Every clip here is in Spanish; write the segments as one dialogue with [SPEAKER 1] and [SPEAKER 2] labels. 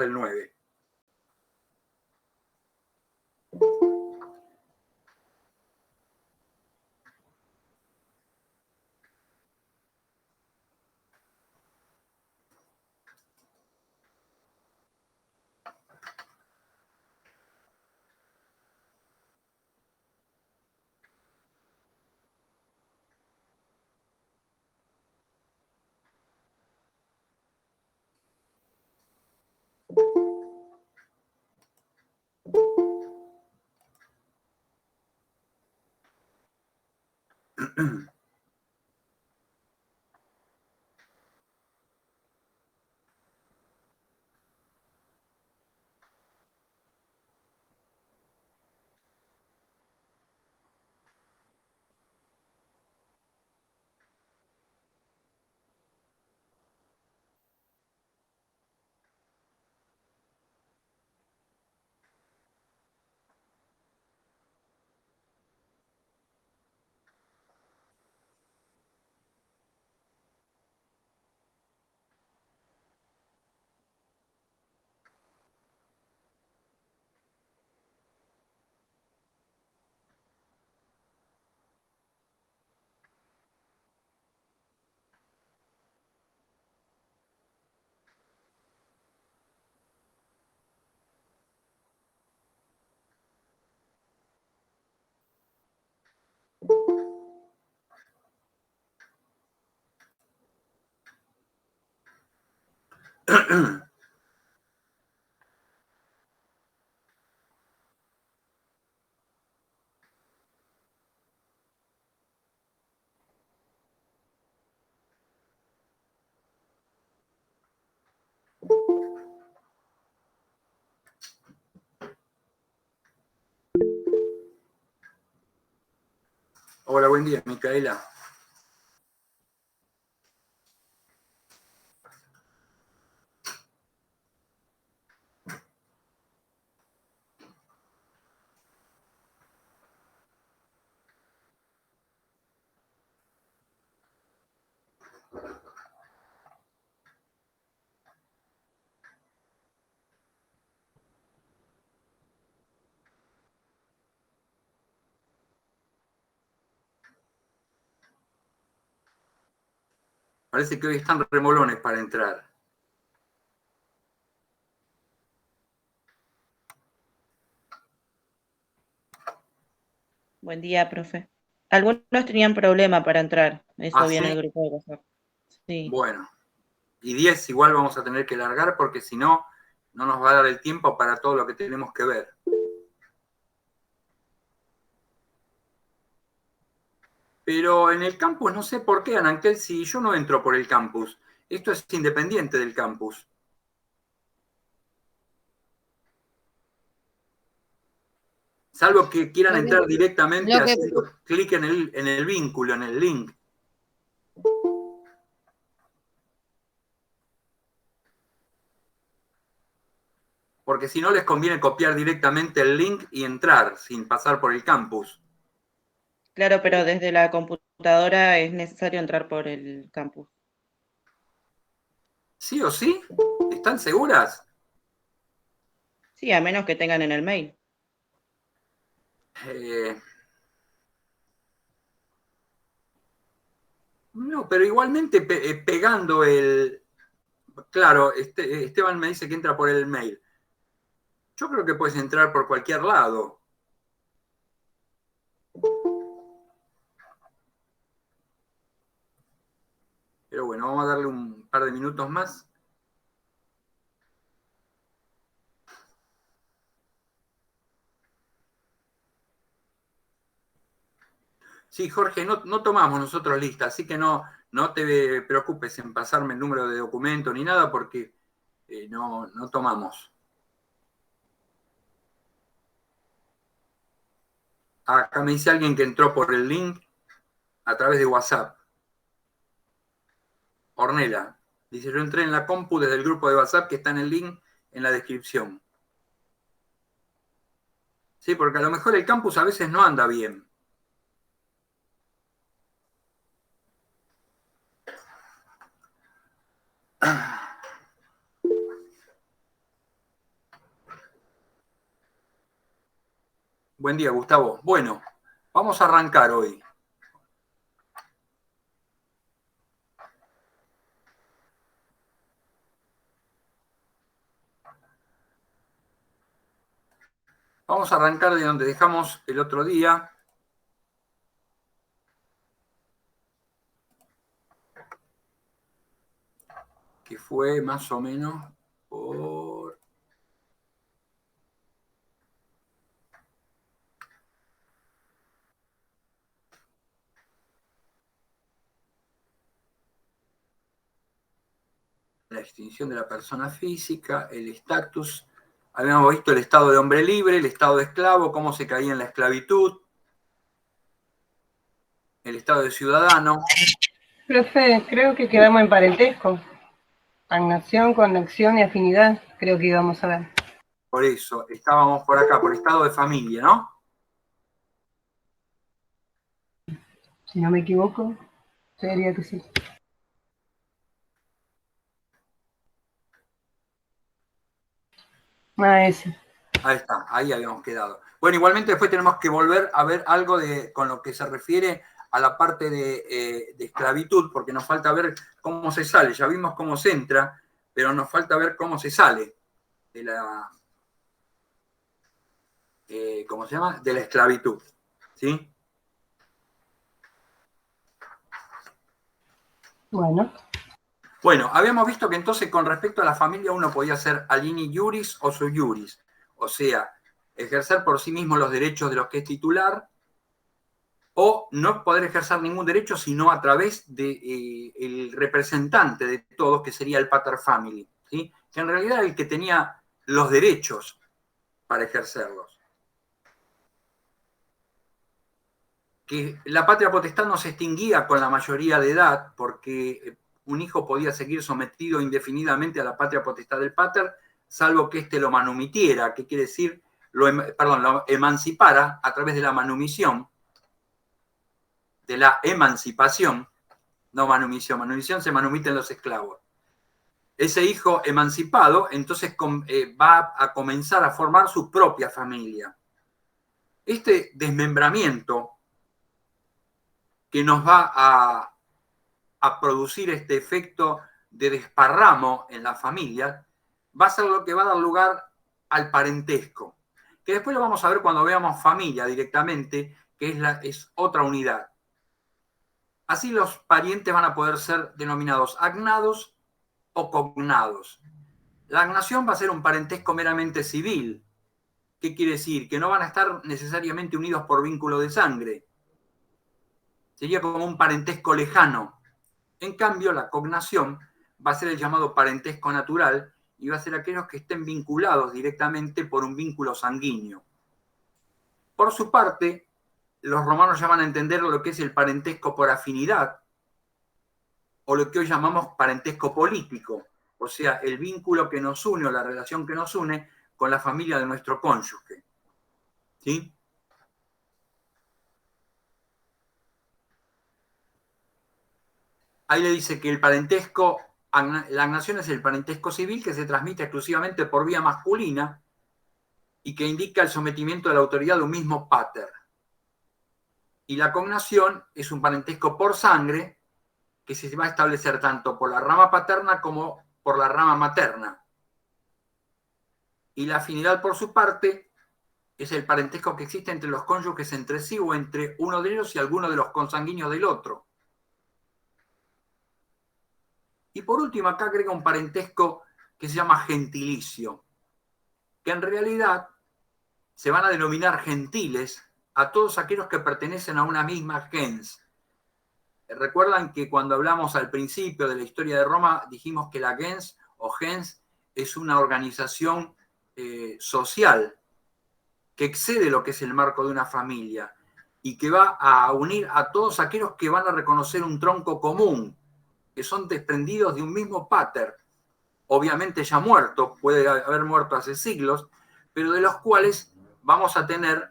[SPEAKER 1] del 9. Hola, buen día, Micaela. Parece que hoy están remolones para entrar.
[SPEAKER 2] Buen día, profe. Algunos tenían problema para entrar, eso
[SPEAKER 1] ¿Ah,
[SPEAKER 2] vi en
[SPEAKER 1] sí?
[SPEAKER 2] el grupo de WhatsApp. Sí.
[SPEAKER 1] Bueno. Y 10 igual vamos a tener que largar porque si no, no nos va a dar el tiempo para todo lo que tenemos que ver. Pero en el campus, no sé por qué, Anankel, si yo no entro por el campus. Esto es independiente del campus. Salvo que quieran
[SPEAKER 2] Lo
[SPEAKER 1] entrar
[SPEAKER 2] que,
[SPEAKER 1] directamente
[SPEAKER 2] lo que,
[SPEAKER 1] haciendo clic en el vínculo, en el link. Porque si no les conviene copiar directamente el link y entrar sin pasar por el campus.
[SPEAKER 2] claro, pero desde la computadora es necesario entrar por el campus.
[SPEAKER 1] ¿Sí o sí? ¿Están seguras?
[SPEAKER 2] Sí, a menos que tengan en el mail.
[SPEAKER 1] Eh, no, pero igualmente pegando el... Claro, Esteban me dice que entra por el mail. Yo creo que puedes entrar por cualquier lado. Pero bueno, vamos a darle un par de minutos más. Sí, Jorge, no tomamos nosotros lista, así que no te preocupes en pasarme el número de documento ni nada porque no tomamos. Acá me dice alguien que entró por el link a través de WhatsApp. Ornella. Dice, yo entré en la compu desde el grupo de WhatsApp que está en el link en la descripción. Sí, porque a lo mejor el campus a veces no anda bien. Buen día, Gustavo. Bueno, vamos a arrancar hoy. Vamos a arrancar de donde dejamos el otro día. Que fue más o menos por... la extinción de la persona física, el estatus. Habíamos visto el estado de hombre libre, el estado de esclavo, cómo se caía en la esclavitud, el estado de ciudadano.
[SPEAKER 3] Profe, creo que quedamos en parentesco. Agnación, conexión y afinidad, creo que íbamos a ver.
[SPEAKER 1] Por eso, estábamos por acá, por estado de familia, ¿no?
[SPEAKER 3] Si no me equivoco, sería que sí. Ese.
[SPEAKER 1] Ahí está, ahí habíamos quedado. Bueno, igualmente después tenemos que volver a ver algo con lo que se refiere a la parte de esclavitud, porque nos falta ver cómo se sale. Ya vimos cómo se entra, pero nos falta ver cómo se sale de la, ¿cómo se llama? De la esclavitud, ¿sí? Bueno, habíamos visto que entonces con respecto a la familia uno podía ser alini iuris o sui iuris, o sea, ejercer por sí mismo los derechos de los que es titular, o no poder ejercer ningún derecho sino a través del representante de todos, que sería el pater family, ¿sí? Que en realidad era el que tenía los derechos para ejercerlos. Que la patria potestad no se extinguía con la mayoría de edad, porque un hijo podía seguir sometido indefinidamente a la patria potestad del pater, salvo que éste lo manumitiera, que quiere decir, lo emancipara a través de la manumisión, de la emancipación, no manumisión. Manumisión se manumiten los esclavos. Ese hijo emancipado, entonces va a comenzar a formar su propia familia. Este desmembramiento que nos va a producir este efecto de desparramo en la familia, va a ser lo que va a dar lugar al parentesco, que después lo vamos a ver cuando veamos familia directamente, que es otra unidad. Así los parientes van a poder ser denominados agnados o cognados. La agnación va a ser un parentesco meramente civil. ¿Qué quiere decir? Que no van a estar necesariamente unidos por vínculo de sangre. Sería como un parentesco lejano. En cambio, la cognación va a ser el llamado parentesco natural y va a ser aquellos que estén vinculados directamente por un vínculo sanguíneo. Por su parte, los romanos llaman a entender lo que es el parentesco por afinidad, o lo que hoy llamamos parentesco político, o sea, el vínculo que nos une o la relación que nos une con la familia de nuestro cónyuge. ¿Sí? Ahí le dice que el parentesco, la agnación es el parentesco civil que se transmite exclusivamente por vía masculina y que indica el sometimiento de la autoridad de un mismo pater. Y la cognación es un parentesco por sangre que se va a establecer tanto por la rama paterna como por la rama materna. Y la afinidad, por su parte, es el parentesco que existe entre los cónyuges entre sí o entre uno de ellos y alguno de los consanguíneos del otro. Y por último, acá agrega un parentesco que se llama gentilicio, que en realidad se van a denominar gentiles a todos aquellos que pertenecen a una misma gens. Recuerdan que cuando hablamos al principio de la historia de Roma, dijimos que la gens o gens es una organización social que excede lo que es el marco de una familia y que va a unir a todos aquellos que van a reconocer un tronco común, que son desprendidos de un mismo pater, obviamente ya muerto, puede haber muerto hace siglos, pero de los cuales vamos a tener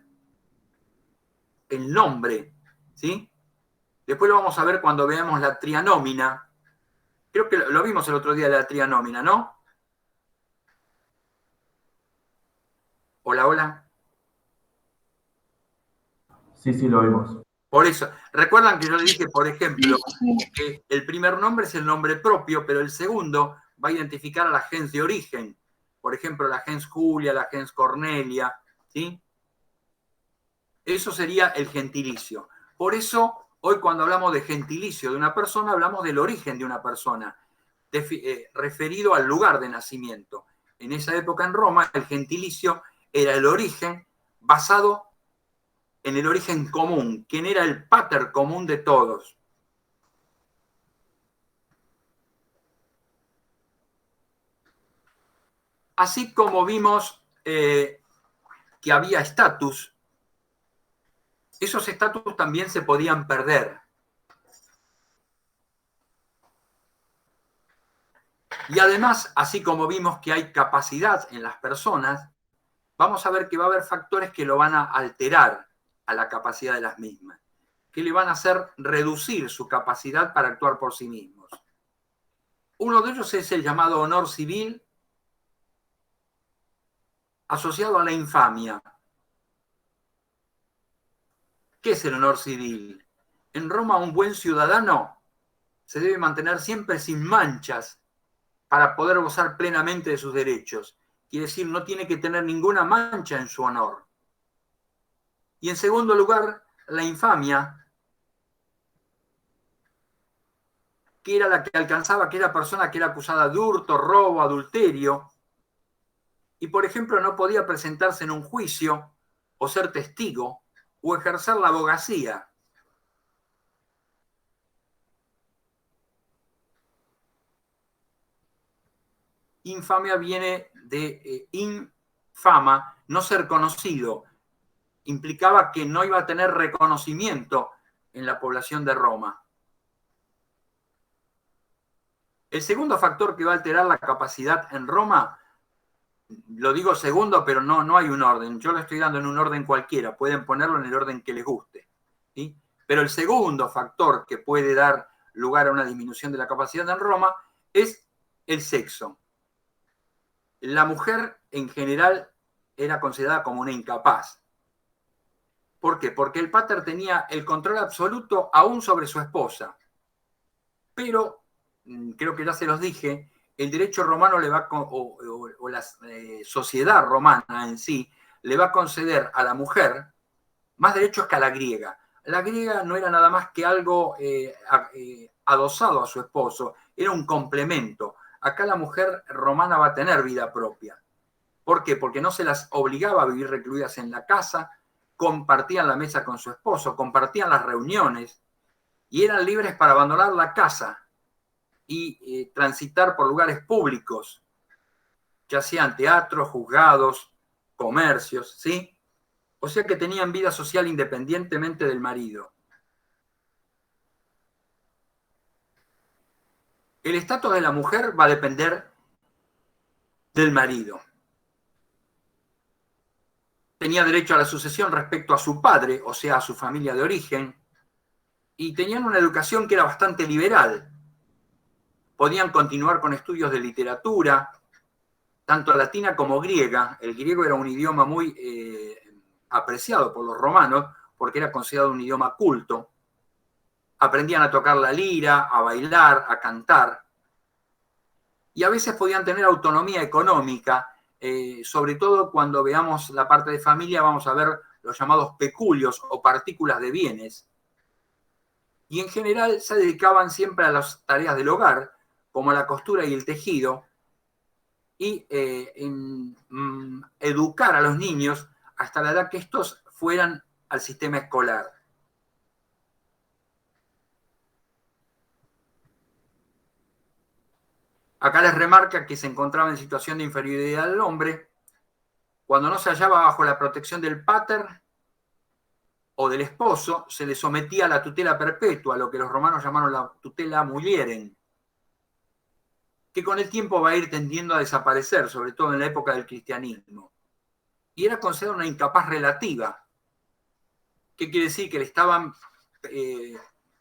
[SPEAKER 1] el nombre, ¿sí? Después lo vamos a ver cuando veamos la trianómina. Creo que lo vimos el otro día, la trianómina, ¿no? Hola, hola.
[SPEAKER 4] Sí, sí, lo vimos.
[SPEAKER 1] Por eso, recuerdan que yo le dije, por ejemplo, que el primer nombre es el nombre propio, pero el segundo va a identificar a la gens de origen. Por ejemplo, la gens Julia, la gens Cornelia, ¿sí? Eso sería el gentilicio. Por eso, hoy cuando hablamos de gentilicio de una persona, hablamos del origen de una persona, referido al lugar de nacimiento. En esa época en Roma, el gentilicio era el origen basado en el origen común, quien era el pater común de todos. Así como vimos que había estatus, esos estatus también se podían perder. Y además, así como vimos que hay capacidad en las personas, vamos a ver que va a haber factores que lo van a alterar a la capacidad de las mismas, que le van a hacer reducir su capacidad para actuar por sí mismos. Uno de ellos es el llamado honor civil asociado a la infamia. ¿Qué es el honor civil? En Roma, un buen ciudadano se debe mantener siempre sin manchas para poder gozar plenamente de sus derechos. Quiere decir, no tiene que tener ninguna mancha en su honor. Y en segundo lugar, la infamia, que era la que alcanzaba aquella persona que era acusada de hurto, robo, adulterio, y por ejemplo no podía presentarse en un juicio o ser testigo o ejercer la abogacía. Infamia viene de infama, no ser conocido. Implicaba que no iba a tener reconocimiento en la población de Roma. El segundo factor que va a alterar la capacidad en Roma, lo digo segundo, pero no hay un orden. Yo lo estoy dando en un orden cualquiera. Pueden ponerlo en el orden que les guste, ¿sí? Pero el segundo factor que puede dar lugar a una disminución de la capacidad en Roma es el sexo. La mujer en general era considerada como una incapaz. ¿Por qué? Porque el pater tenía el control absoluto aún sobre su esposa. Pero, creo que ya se los dije, el derecho romano le va o la sociedad romana en sí le va a conceder a la mujer más derechos que a la griega. La griega no era nada más que algo adosado a su esposo, era un complemento. Acá la mujer romana va a tener vida propia. ¿Por qué? Porque no se las obligaba a vivir recluidas en la casa, compartían la mesa con su esposo, compartían las reuniones y eran libres para abandonar la casa y transitar por lugares públicos, ya sean teatros, juzgados, comercios, ¿sí? O sea que tenían vida social independientemente del marido. El estatus de la mujer va a depender del marido. Tenía derecho a la sucesión respecto a su padre, o sea, a su familia de origen, y tenían una educación que era bastante liberal. Podían continuar con estudios de literatura, tanto latina como griega. El griego era un idioma muy apreciado por los romanos, porque era considerado un idioma culto. Aprendían a tocar la lira, a bailar, a cantar. Y a veces podían tener autonomía económica, sobre todo cuando veamos la parte de familia, vamos a ver los llamados peculios o partículas de bienes. Y en general se dedicaban siempre a las tareas del hogar, como la costura y el tejido, y educar a los niños hasta la edad que estos fueran al sistema escolar. Acá les remarca que se encontraba en situación de inferioridad al hombre cuando no se hallaba bajo la protección del pater o del esposo, se le sometía a la tutela perpetua, lo que los romanos llamaron la tutela mulierem, que con el tiempo va a ir tendiendo a desaparecer, sobre todo en la época del cristianismo. Y era considerada una incapaz relativa. ¿Qué quiere decir? Que le estaban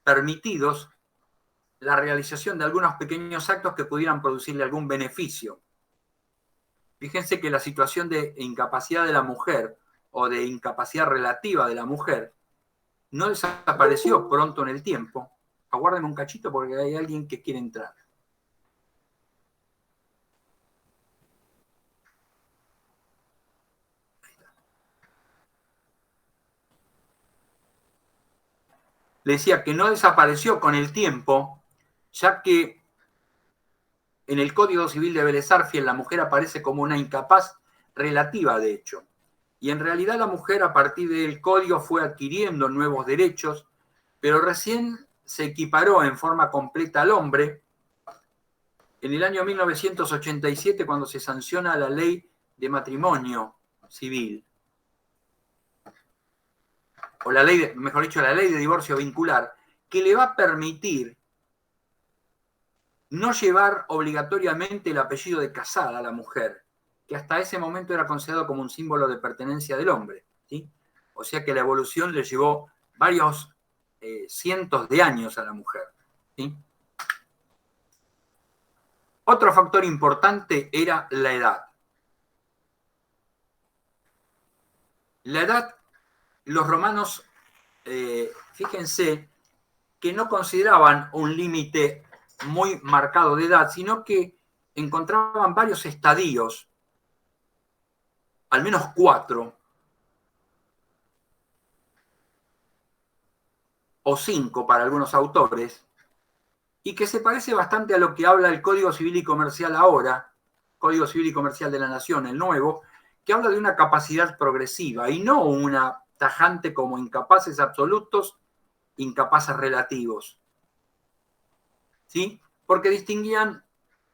[SPEAKER 1] permitidos la realización de algunos pequeños actos que pudieran producirle algún beneficio. Fíjense que la situación de incapacidad de la mujer o de incapacidad relativa de la mujer no desapareció pronto en el tiempo. Aguárdenme un cachito porque hay alguien que quiere entrar. Le decía que no desapareció con el tiempo, ya que en el Código Civil de Vélez Arfiel la mujer aparece como una incapaz relativa, de hecho. Y en realidad la mujer a partir del código fue adquiriendo nuevos derechos, pero recién se equiparó en forma completa al hombre en el año 1987 cuando se sanciona la ley de matrimonio civil. O la ley, mejor dicho, la ley de divorcio vincular, que le va a permitir no llevar obligatoriamente el apellido de casada a la mujer, que hasta ese momento era considerado como un símbolo de pertenencia del hombre, ¿sí? O sea que la evolución le llevó varios cientos de años a la mujer, ¿sí? Otro factor importante era la edad. La edad, los romanos, fíjense, que no consideraban un límite muy marcado de edad, sino que encontraban varios estadios, al menos 4 o 5 para algunos autores, y que se parece bastante a lo que habla el Código Civil y Comercial ahora, Código Civil y Comercial de la Nación, el nuevo, que habla de una capacidad progresiva y no una tajante como incapaces absolutos, incapaces relativos. ¿Sí? Porque distinguían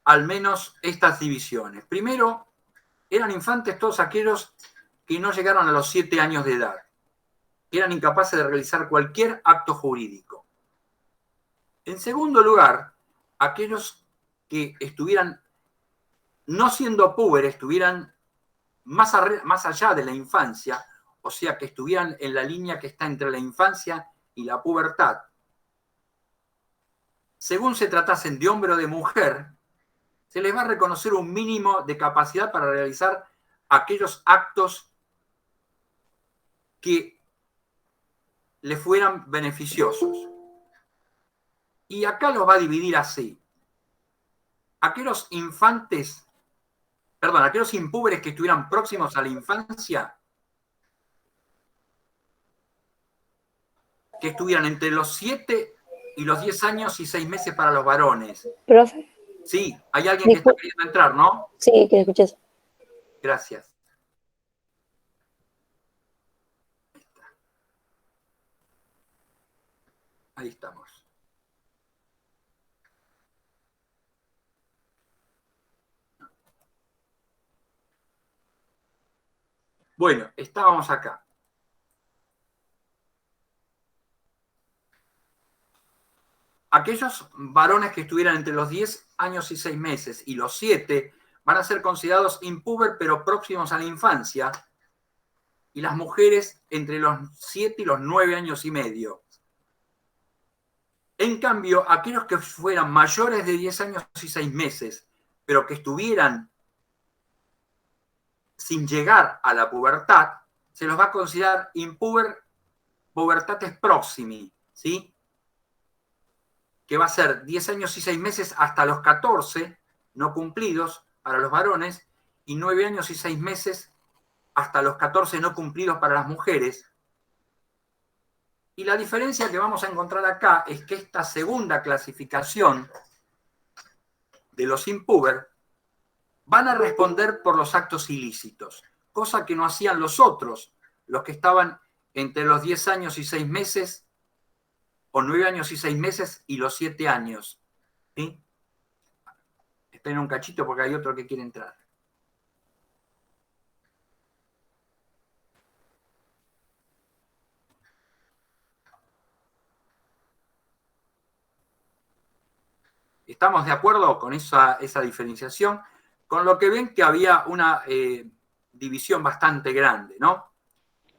[SPEAKER 1] al menos estas divisiones. Primero, eran infantes todos aquellos que no llegaron a los 7 años de edad, que eran incapaces de realizar cualquier acto jurídico. En segundo lugar, aquellos que estuvieran, no siendo púberes, estuvieran más allá de la infancia, o sea, que estuvieran en la línea que está entre la infancia y la pubertad. Según se tratasen de hombre o de mujer, se les va a reconocer un mínimo de capacidad para realizar aquellos actos que le fueran beneficiosos. Y acá los va a dividir así. Aquellos impúberes que estuvieran próximos a la infancia, que estuvieran entre los 7 y los 10 años y 6 meses para los varones.
[SPEAKER 4] Profe.
[SPEAKER 1] Sí, hay alguien que está queriendo entrar, ¿no?
[SPEAKER 4] Sí, que escuches.
[SPEAKER 1] Gracias. Ahí estamos. Bueno, estábamos acá. Aquellos varones que estuvieran entre los 10 años y 6 meses y los 7 van a ser considerados impúber pero próximos a la infancia, y las mujeres entre los 7 y los 9 años y medio. En cambio, aquellos que fueran mayores de 10 años y 6 meses, pero que estuvieran sin llegar a la pubertad, se los va a considerar impúber pubertatis proximi, ¿sí? Que va a ser 10 años y 6 meses hasta los 14 no cumplidos para los varones y 9 años y 6 meses hasta los 14 no cumplidos para las mujeres. Y la diferencia que vamos a encontrar acá es que esta segunda clasificación de los impúber van a responder por los actos ilícitos, cosa que no hacían los otros, los que estaban entre los 10 años y 6 meses o 9 años y 6 meses y los 7 años. ¿Sí? Esperen un cachito porque hay otro que quiere entrar. ¿Estamos de acuerdo con esa diferenciación? Con lo que ven que había una división bastante grande, ¿no?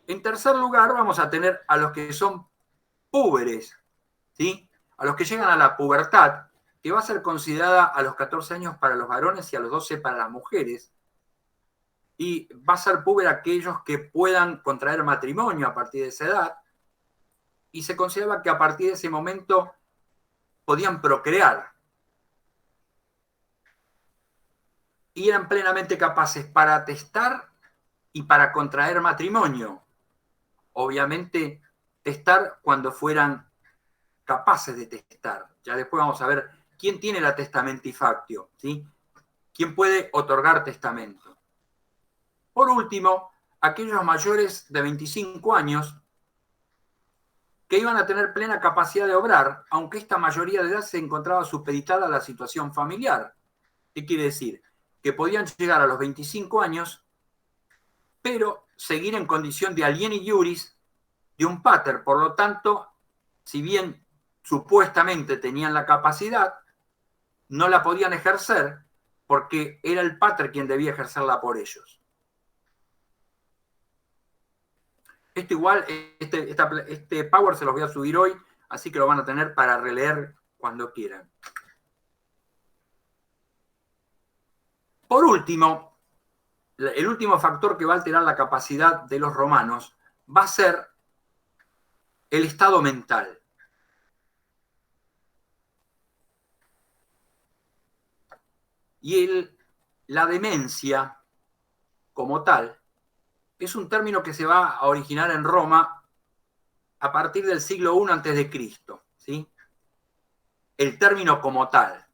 [SPEAKER 1] En tercer lugar vamos a tener a los que son púberes, ¿sí? A los que llegan a la pubertad, que va a ser considerada a los 14 años para los varones y a los 12 para las mujeres. Y va a ser púber aquellos que puedan contraer matrimonio a partir de esa edad. y se consideraba que a partir de ese momento podían procrear y eran plenamente capaces para testar y para contraer matrimonio. Obviamente, testar cuando fueran capaces de testar. Ya después vamos a ver quién tiene la testamentificatio, ¿sí? ¿Quién puede otorgar testamento? Por último, aquellos mayores de 25 años que iban a tener plena capacidad de obrar, aunque esta mayoría de edad se encontraba supeditada a la situación familiar. ¿Qué quiere decir? Que podían llegar a los 25 años, pero seguir en condición de alieni iuris de un pater. Por lo tanto, si bien supuestamente tenían la capacidad, no la podían ejercer porque era el pater quien debía ejercerla por ellos. Esto igual, este Power se los voy a subir hoy, así que lo van a tener para releer cuando quieran. Por último, el último factor que va a alterar la capacidad de los romanos va a ser el estado mental. Y la demencia, como tal, es un término que se va a originar en Roma a partir del siglo I a.C., ¿sí? El término como tal.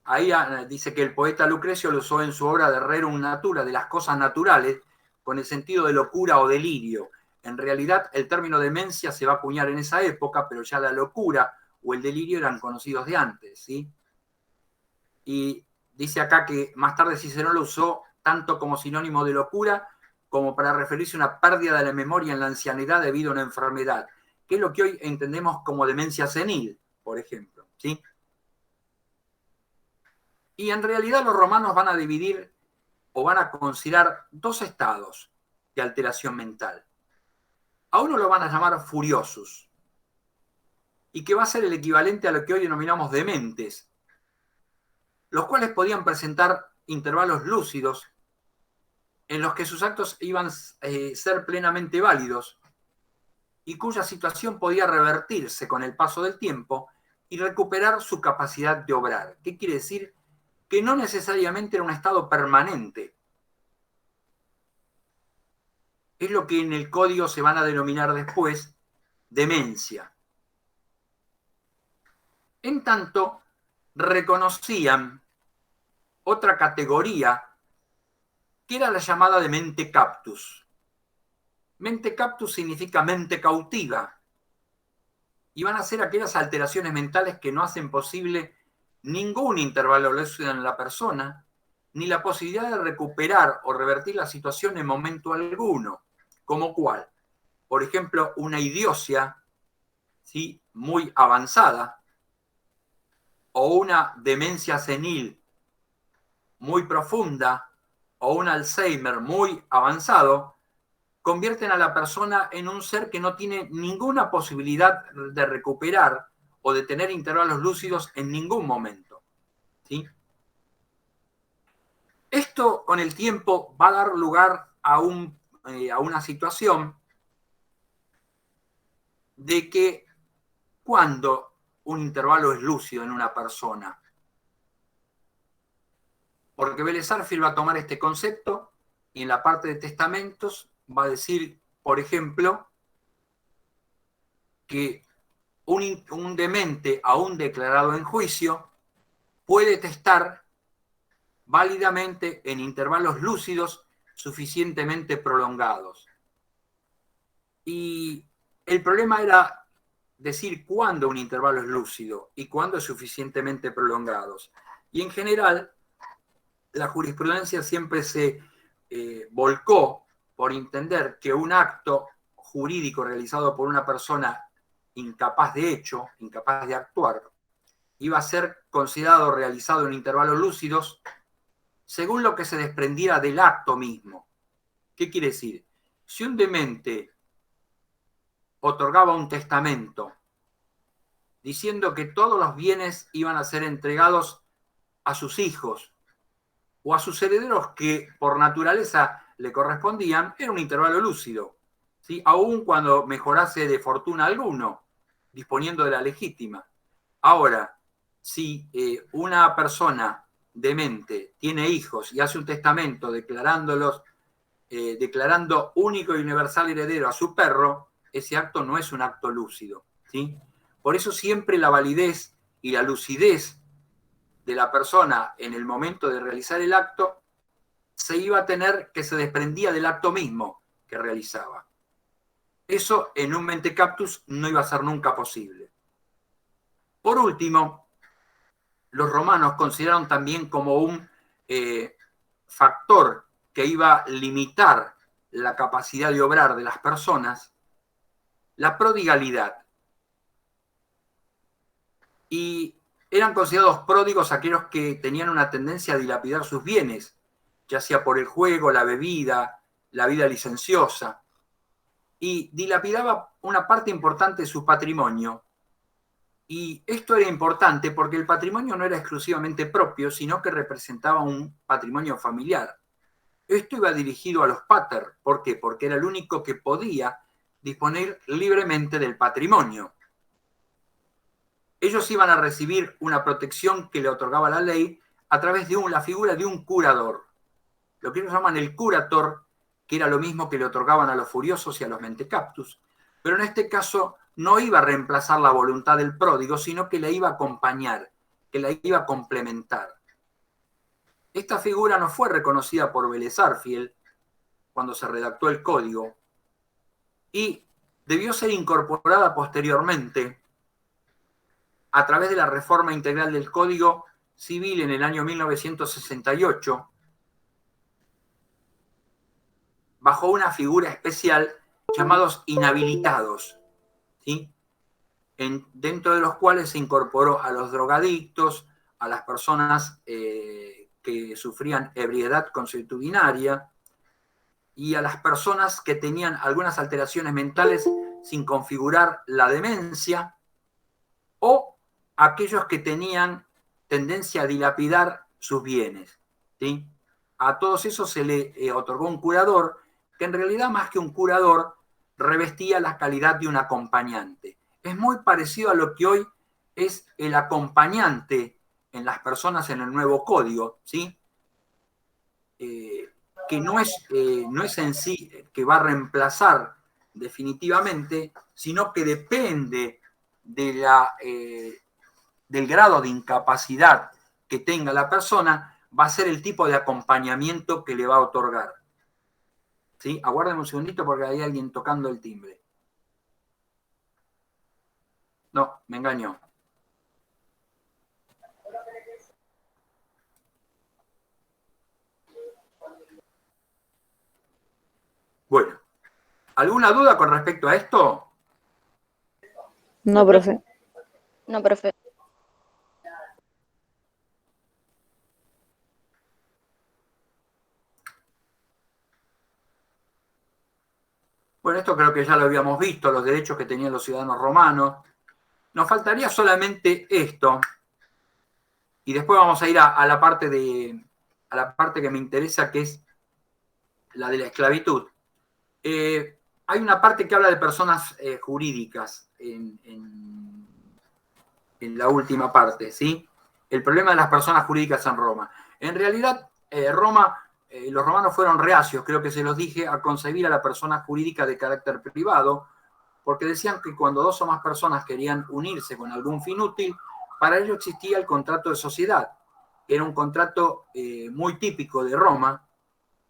[SPEAKER 1] Ahí dice que el poeta Lucrecio lo usó en su obra de Rerum Natura, de las cosas naturales, con el sentido de locura o delirio. En realidad, el término demencia se va a acuñar en esa época, pero ya la locura o el delirio eran conocidos de antes, ¿sí? Y dice acá que más tarde Cicerón lo usó tanto como sinónimo de locura como para referirse a una pérdida de la memoria en la ancianidad debido a una enfermedad, que es lo que hoy entendemos como demencia senil, por ejemplo, ¿sí? Y en realidad los romanos van a dividir o van a considerar dos estados de alteración mental. A uno lo van a llamar furiosus, y que va a ser el equivalente a lo que hoy denominamos dementes, los cuales podían presentar intervalos lúcidos en los que sus actos iban a ser plenamente válidos y cuya situación podía revertirse con el paso del tiempo y recuperar su capacidad de obrar. ¿Qué quiere decir? Que no necesariamente era un estado permanente. Es lo que en el código se van a denominar después demencia. En tanto, reconocían otra categoría que era la llamada de mente captus. Mente captus significa mente cautiva. Y van a ser aquellas alteraciones mentales que no hacen posible ningún intervalo lúcido en la persona, ni la posibilidad de recuperar o revertir la situación en momento alguno. ¿Como cuál? Por ejemplo, una idiocia, ¿sí?, muy avanzada, o una demencia senil muy profunda, o un Alzheimer muy avanzado, convierten a la persona en un ser que no tiene ninguna posibilidad de recuperar o de tener intervalos lúcidos en ningún momento, ¿sí? Esto con el tiempo va a dar lugar a una situación de que cuando un intervalo es lúcido en una persona, porque Vélez Sarsfield va a tomar este concepto y en la parte de testamentos va a decir, por ejemplo, que un demente aún declarado en juicio puede testar válidamente en intervalos lúcidos suficientemente prolongados. Y el problema era decir cuándo un intervalo es lúcido y cuándo es suficientemente prolongados. Y en general, la jurisprudencia siempre se volcó por entender que un acto jurídico realizado por una persona incapaz de hecho, incapaz de actuar, iba a ser considerado realizado en intervalos lúcidos según lo que se desprendiera del acto mismo. ¿Qué quiere decir? Si un demente otorgaba un testamento diciendo que todos los bienes iban a ser entregados a sus hijos o a sus herederos que por naturaleza le correspondían, era un intervalo lúcido, ¿sí? Aun cuando mejorase de fortuna alguno, disponiendo de la legítima. Ahora, si una persona demente tiene hijos y hace un testamento declarando único y universal heredero a su perro, ese acto no es un acto lúcido, ¿sí? Por eso siempre la validez y la lucidez de la persona en el momento de realizar el acto se iba a tener que se desprendía del acto mismo que realizaba. Eso en un mentecaptus no iba a ser nunca posible. Por último, los romanos consideraron también como un factor que iba a limitar la capacidad de obrar de las personas, la prodigalidad. Y eran considerados pródigos aquellos que tenían una tendencia a dilapidar sus bienes, ya sea por el juego, la bebida, la vida licenciosa, y dilapidaba una parte importante de su patrimonio. Y esto era importante porque el patrimonio no era exclusivamente propio, sino que representaba un patrimonio familiar. Esto iba dirigido a los pater. ¿Por qué? Porque era el único que podía disponer libremente del patrimonio. Ellos iban a recibir una protección que le otorgaba la ley a través de la figura de un curador. Lo que ellos llaman el curator, que era lo mismo que le otorgaban a los furiosos y a los mentecaptus, pero en este caso no iba a reemplazar la voluntad del pródigo, sino que la iba a acompañar, que la iba a complementar. Esta figura no fue reconocida por Vélez Sarsfield cuando se redactó el código y debió ser incorporada posteriormente a través de la reforma integral del Código Civil en el año 1968, bajo una figura especial llamados inhabilitados, ¿sí? Dentro de los cuales se incorporó a los drogadictos, a las personas que sufrían ebriedad consuetudinaria y a las personas que tenían algunas alteraciones mentales sin configurar la demencia, o aquellos que tenían tendencia a dilapidar sus bienes, ¿sí? A todos esos se le otorgó un curador, que en realidad más que un curador revestía la calidad de un acompañante. Es muy parecido a lo que hoy es el acompañante en las personas en el nuevo código, ¿sí? Que no es en sí que va a reemplazar definitivamente, sino que depende de del grado de incapacidad que tenga la persona, va a ser el tipo de acompañamiento que le va a otorgar. ¿Sí? Aguárdenme un segundito porque hay alguien tocando el timbre. No, me engañó. Bueno, ¿alguna duda con respecto a esto?
[SPEAKER 4] No, profe.
[SPEAKER 5] No, profe.
[SPEAKER 1] Bueno, esto creo que ya lo habíamos visto, los derechos que tenían los ciudadanos romanos. Nos faltaría solamente esto. Y después vamos a ir a la parte que me interesa, que es la de la esclavitud. Hay una parte que habla de personas jurídicas en la última parte, ¿sí? El problema de las personas jurídicas en Roma. En realidad, los romanos fueron reacios, creo que se los dije, a concebir a la persona jurídica de carácter privado, porque decían que cuando dos o más personas querían unirse con algún fin útil, para ello existía el contrato de sociedad. Era un contrato muy típico de Roma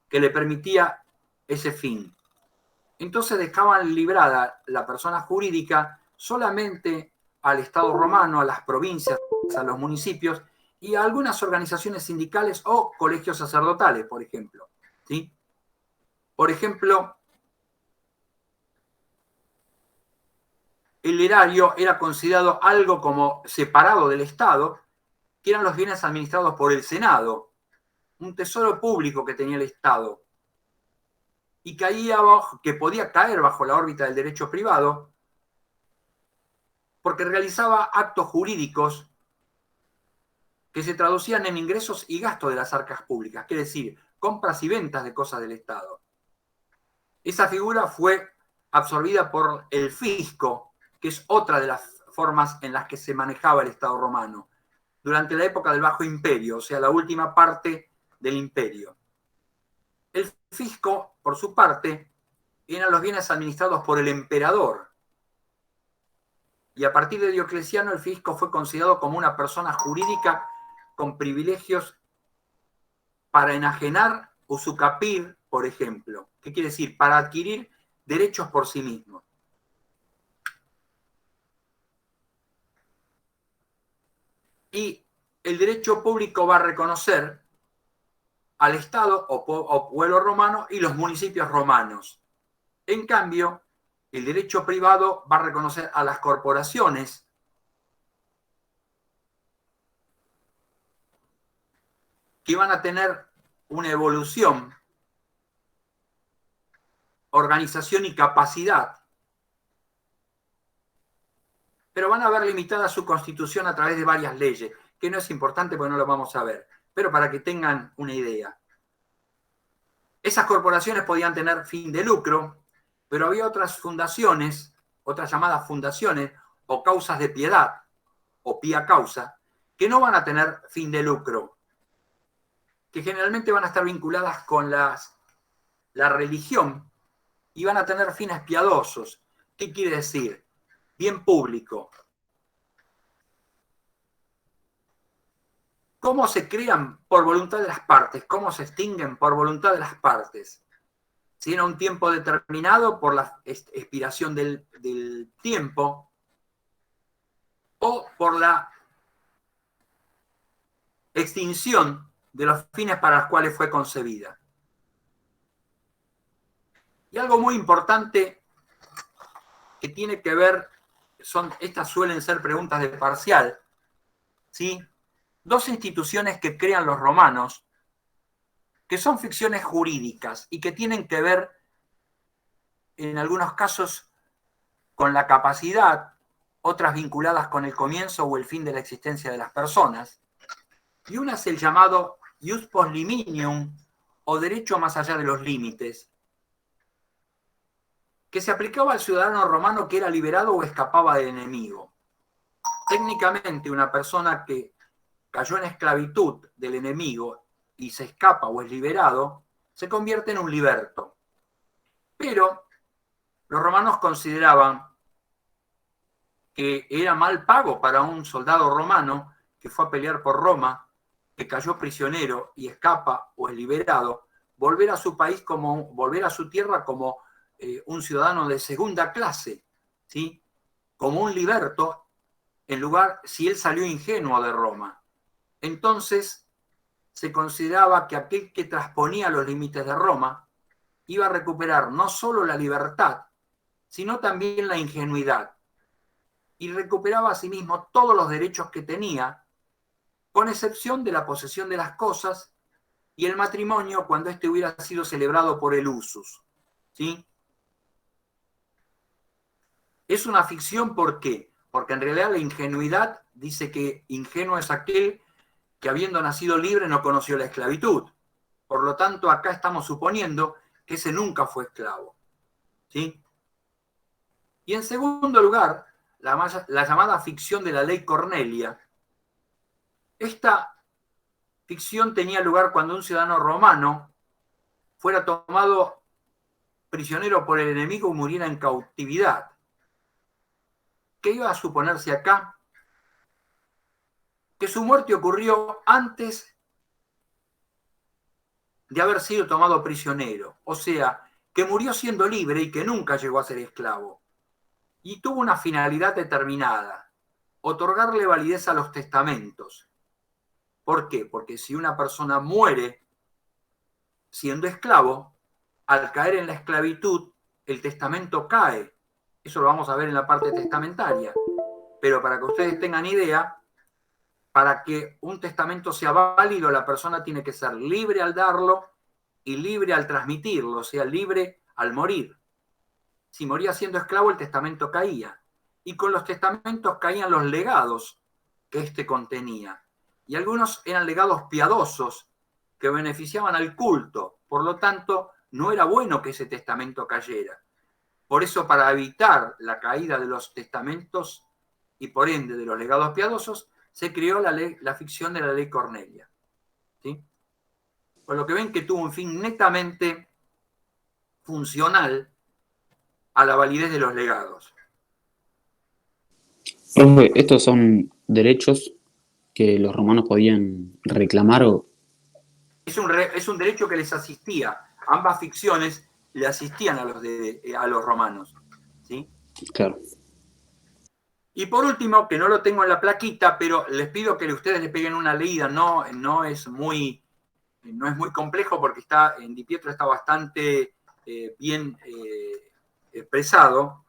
[SPEAKER 1] que le permitía ese fin. Entonces dejaban librada la persona jurídica solamente al Estado romano, a las provincias, a los municipios y a algunas organizaciones sindicales o colegios sacerdotales, por ejemplo. ¿Sí? Por ejemplo, el erario era considerado algo como separado del Estado, que eran los bienes administrados por el Senado, un tesoro público que tenía el Estado, y que podía caer bajo la órbita del derecho privado, porque realizaba actos jurídicos que se traducían en ingresos y gastos de las arcas públicas, quiere decir, compras y ventas de cosas del Estado. Esa figura fue absorbida por el fisco, que es otra de las formas en las que se manejaba el Estado romano, durante la época del Bajo Imperio, o sea, la última parte del imperio. El fisco, por su parte, eran los bienes administrados por el emperador. Y a partir de Diocleciano, el fisco fue considerado como una persona jurídica con privilegios para enajenar usucapir, por ejemplo. ¿Qué quiere decir? Para adquirir derechos por sí mismo. Y el derecho público va a reconocer al Estado o pueblo romano y los municipios romanos. En cambio, el derecho privado va a reconocer a las corporaciones que van a tener una evolución, organización y capacidad, pero van a ver limitada su constitución a través de varias leyes, que no es importante porque no lo vamos a ver, pero para que tengan una idea. Esas corporaciones podían tener fin de lucro, pero había otras fundaciones, otras llamadas fundaciones o causas de piedad o pía causa, que no van a tener fin de lucro, que generalmente van a estar vinculadas con la religión y van a tener fines piadosos. ¿Qué quiere decir? Bien público. ¿Cómo se crean por voluntad de las partes? ¿Cómo se extinguen por voluntad de las partes? Si era un tiempo determinado por la expiración del tiempo o por la extinción de los fines para los cuales fue concebida. Y algo muy importante que tiene que ver, estas suelen ser preguntas de parcial, ¿sí? Dos instituciones que crean los romanos, que son ficciones jurídicas y que tienen que ver, en algunos casos, con la capacidad, otras vinculadas con el comienzo o el fin de la existencia de las personas. Y una es el llamado ius post limidium, o derecho más allá de los límites, que se aplicaba al ciudadano romano que era liberado o escapaba del enemigo. Técnicamente, una persona que cayó en esclavitud del enemigo y se escapa o es liberado, se convierte en un liberto. Pero los romanos consideraban que era mal pago para un soldado romano que fue a pelear por Roma, que cayó prisionero y escapa o es liberado, volver a su país volver a su tierra como un ciudadano de segunda clase, ¿sí? Como un liberto, en lugar, si él salió ingenuo de Roma. Entonces, se consideraba que aquel que trasponía los límites de Roma iba a recuperar no solo la libertad, sino también la ingenuidad. Y recuperaba asimismo todos los derechos que tenía, con excepción de la posesión de las cosas y el matrimonio cuando éste hubiera sido celebrado por el usus. ¿Sí? Es una ficción, ¿por qué? Porque en realidad la ingenuidad dice que ingenuo es aquel que habiendo nacido libre no conoció la esclavitud. Por lo tanto, acá estamos suponiendo que ese nunca fue esclavo. ¿Sí? Y en segundo lugar, la llamada ficción de la ley Cornelia. Esta ficción tenía lugar cuando un ciudadano romano fuera tomado prisionero por el enemigo y muriera en cautividad. ¿Qué iba a suponerse acá? Que su muerte ocurrió antes de haber sido tomado prisionero. O sea, que murió siendo libre y que nunca llegó a ser esclavo. Y tuvo una finalidad determinada: otorgarle validez a los testamentos. ¿Por qué? Porque si una persona muere siendo esclavo, al caer en la esclavitud, el testamento cae. Eso lo vamos a ver en la parte testamentaria. Pero para que ustedes tengan idea, para que un testamento sea válido, la persona tiene que ser libre al darlo y libre al transmitirlo, o sea, libre al morir. Si moría siendo esclavo, el testamento caía. Y con los testamentos caían los legados que éste contenía. Y algunos eran legados piadosos que beneficiaban al culto. Por lo tanto, no era bueno que ese testamento cayera. Por eso, para evitar la caída de los testamentos y por ende de los legados piadosos, se creó la ficción de la ley Cornelia. ¿Sí? Por lo que ven que tuvo un fin netamente funcional a la validez de los legados.
[SPEAKER 5] Profe, ¿estos son derechos que los romanos podían reclamar o...?
[SPEAKER 1] Es un derecho que les asistía. Ambas ficciones le asistían a los romanos. ¿Sí?
[SPEAKER 5] Claro.
[SPEAKER 1] Y por último, que no lo tengo en la plaquita, pero les pido que ustedes le peguen una leída. No es muy complejo porque en Di Pietro está bastante bien expresado.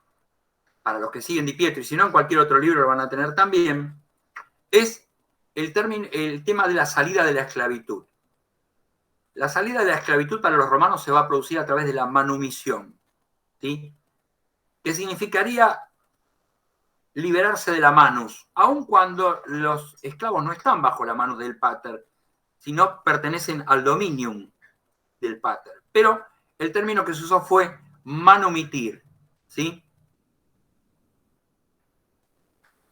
[SPEAKER 1] Para los que siguen Di Pietro, y si no, en cualquier otro libro lo van a tener también, es el tema de la salida de la esclavitud. La salida de la esclavitud para los romanos se va a producir a través de la manumisión, ¿sí? Que significaría liberarse de la manus, aun cuando los esclavos no están bajo la manus del pater, sino pertenecen al dominium del pater. Pero el término que se usó fue manumitir, ¿sí?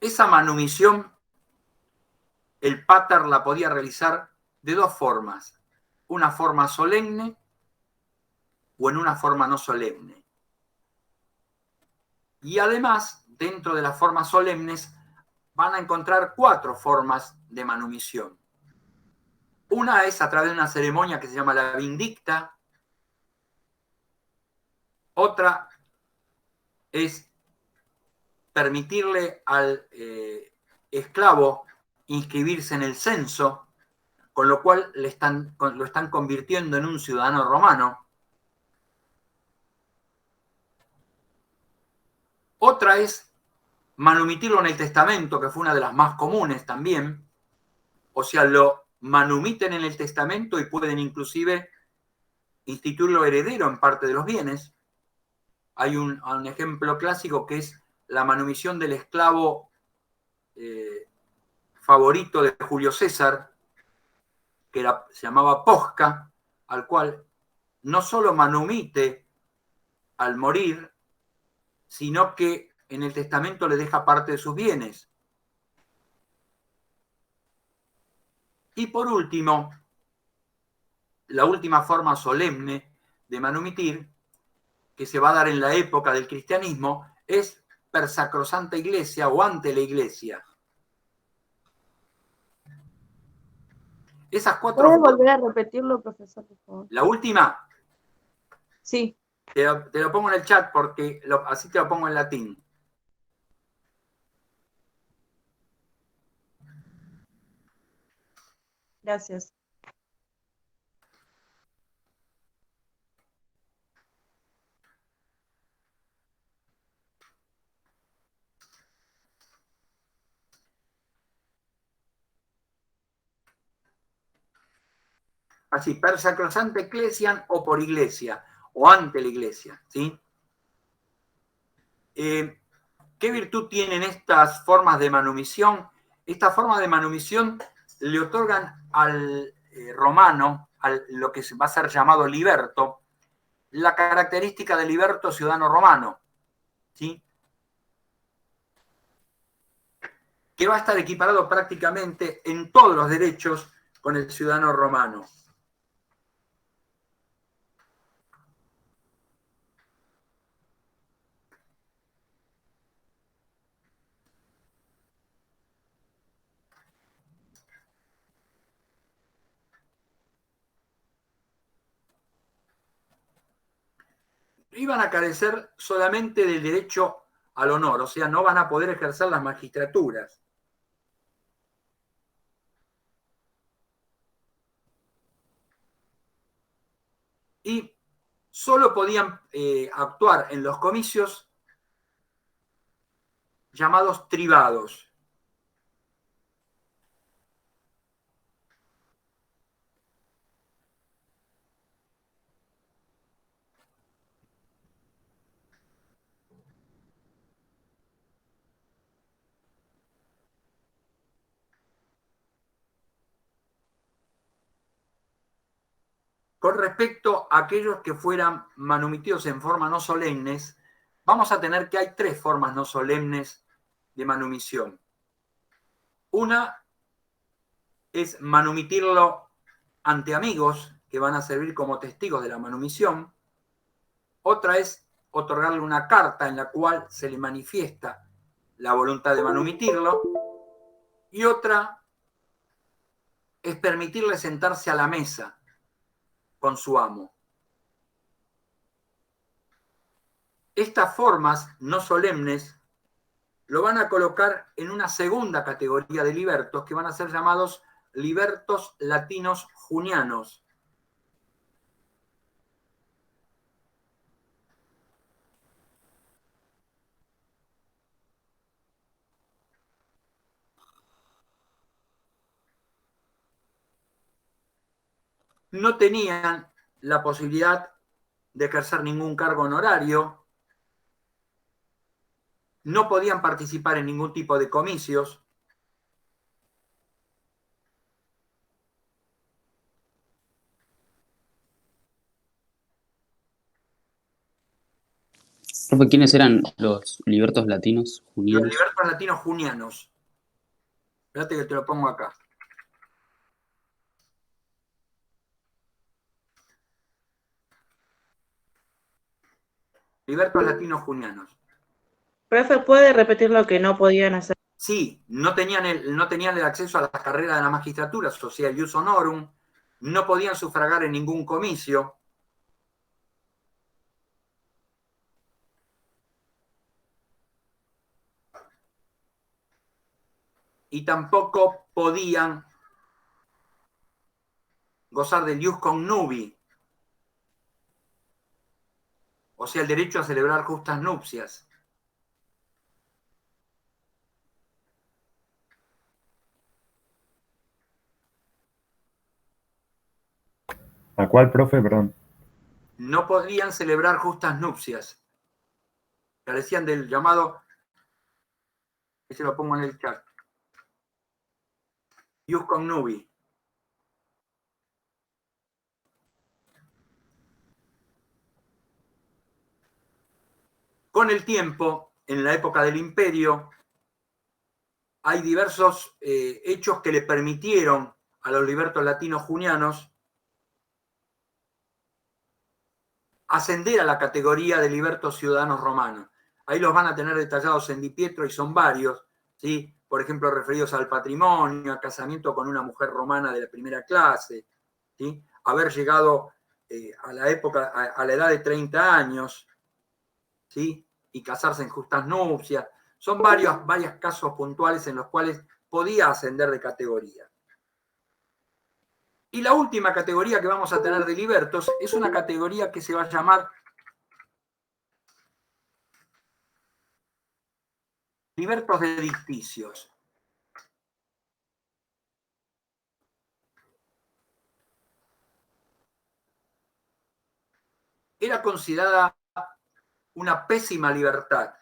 [SPEAKER 1] Esa manumisión, el pater la podía realizar de dos formas, una forma solemne o en una forma no solemne. Y además, dentro de las formas solemnes, van a encontrar 4 formas de manumisión. Una es a través de una ceremonia que se llama la vindicta. Otra es permitirle al esclavo inscribirse en el censo, con lo cual lo están convirtiendo en un ciudadano romano. Otra es manumitirlo en el testamento, que fue una de las más comunes también. O sea, lo manumiten en el testamento y pueden inclusive instituirlo heredero en parte de los bienes. Hay un ejemplo clásico que es la manumisión del esclavo favorito de Julio César, que se llamaba Posca, al cual no solo manumite al morir, sino que en el testamento le deja parte de sus bienes. Y por último, la última forma solemne de manumitir, que se va a dar en la época del cristianismo, es per sacrosanta iglesia o ante la iglesia. Esas 4
[SPEAKER 4] ¿Puedes
[SPEAKER 1] formas.
[SPEAKER 4] volver a repetirlo, profesor, por favor?
[SPEAKER 1] La última,
[SPEAKER 4] Sí.
[SPEAKER 1] te lo pongo en el chat porque así te lo pongo en latín.
[SPEAKER 4] Gracias.
[SPEAKER 1] Así, per sacrosanta ecclesiam o por iglesia, o ante la iglesia, ¿sí? ¿Qué virtud tienen estas formas de manumisión? Estas formas de manumisión le otorgan al romano, a lo que va a ser llamado liberto, la característica de liberto ciudadano romano, ¿sí? Que va a estar equiparado prácticamente en todos los derechos con el ciudadano romano. Iban a carecer solamente del derecho al honor, o sea, no van a poder ejercer las magistraturas. Y solo podían actuar en los comicios llamados tribados. Con respecto a aquellos que fueran manumitidos en forma no solemnes, vamos a tener que hay tres formas no solemnes de manumisión. Una es manumitirlo ante amigos que van a servir como testigos de la manumisión. Otra es otorgarle una carta en la cual se le manifiesta la voluntad de manumitirlo. Y otra es permitirle sentarse a la mesa con su amo. Estas formas no solemnes lo van a colocar en una segunda categoría de libertos que van a ser llamados libertos latinos junianos. No tenían la posibilidad de ejercer ningún cargo honorario, no podían participar en ningún tipo de comicios.
[SPEAKER 5] Profe, ¿quiénes eran los libertos latinos
[SPEAKER 1] Los
[SPEAKER 5] junianos?
[SPEAKER 1] libertos latinos junianos. Espérate que te lo pongo acá. Libertos latinos junianos.
[SPEAKER 2] Profe, ¿puede repetir lo que no podían hacer?
[SPEAKER 1] Sí, no tenían el acceso a las carreras de la magistratura, o sea, el ius honorum, no podían sufragar en ningún comicio. Y tampoco podían gozar del ius connubii, o sea, el derecho a celebrar justas nupcias.
[SPEAKER 6] ¿A cuál, profe? Perdón.
[SPEAKER 1] No podían celebrar justas nupcias. Carecían del llamado, que se lo pongo en el chat, ius connubii. Con el tiempo, en la época del Imperio, hay diversos hechos que le permitieron a los libertos latinos junianos ascender a la categoría de libertos ciudadanos romanos. Ahí los van a tener detallados en Di Pietro y son varios, ¿sí? Por ejemplo, referidos al patrimonio, al casamiento con una mujer romana de la primera clase, ¿sí? Haber llegado a la época, a la edad de 30 años, ¿sí? Y casarse en justas nupcias. Son varios casos puntuales en los cuales podía ascender de categoría. Y la última categoría que vamos a tener de libertos es una categoría que se va a llamar libertos de dicticios. Era considerada una pésima libertad.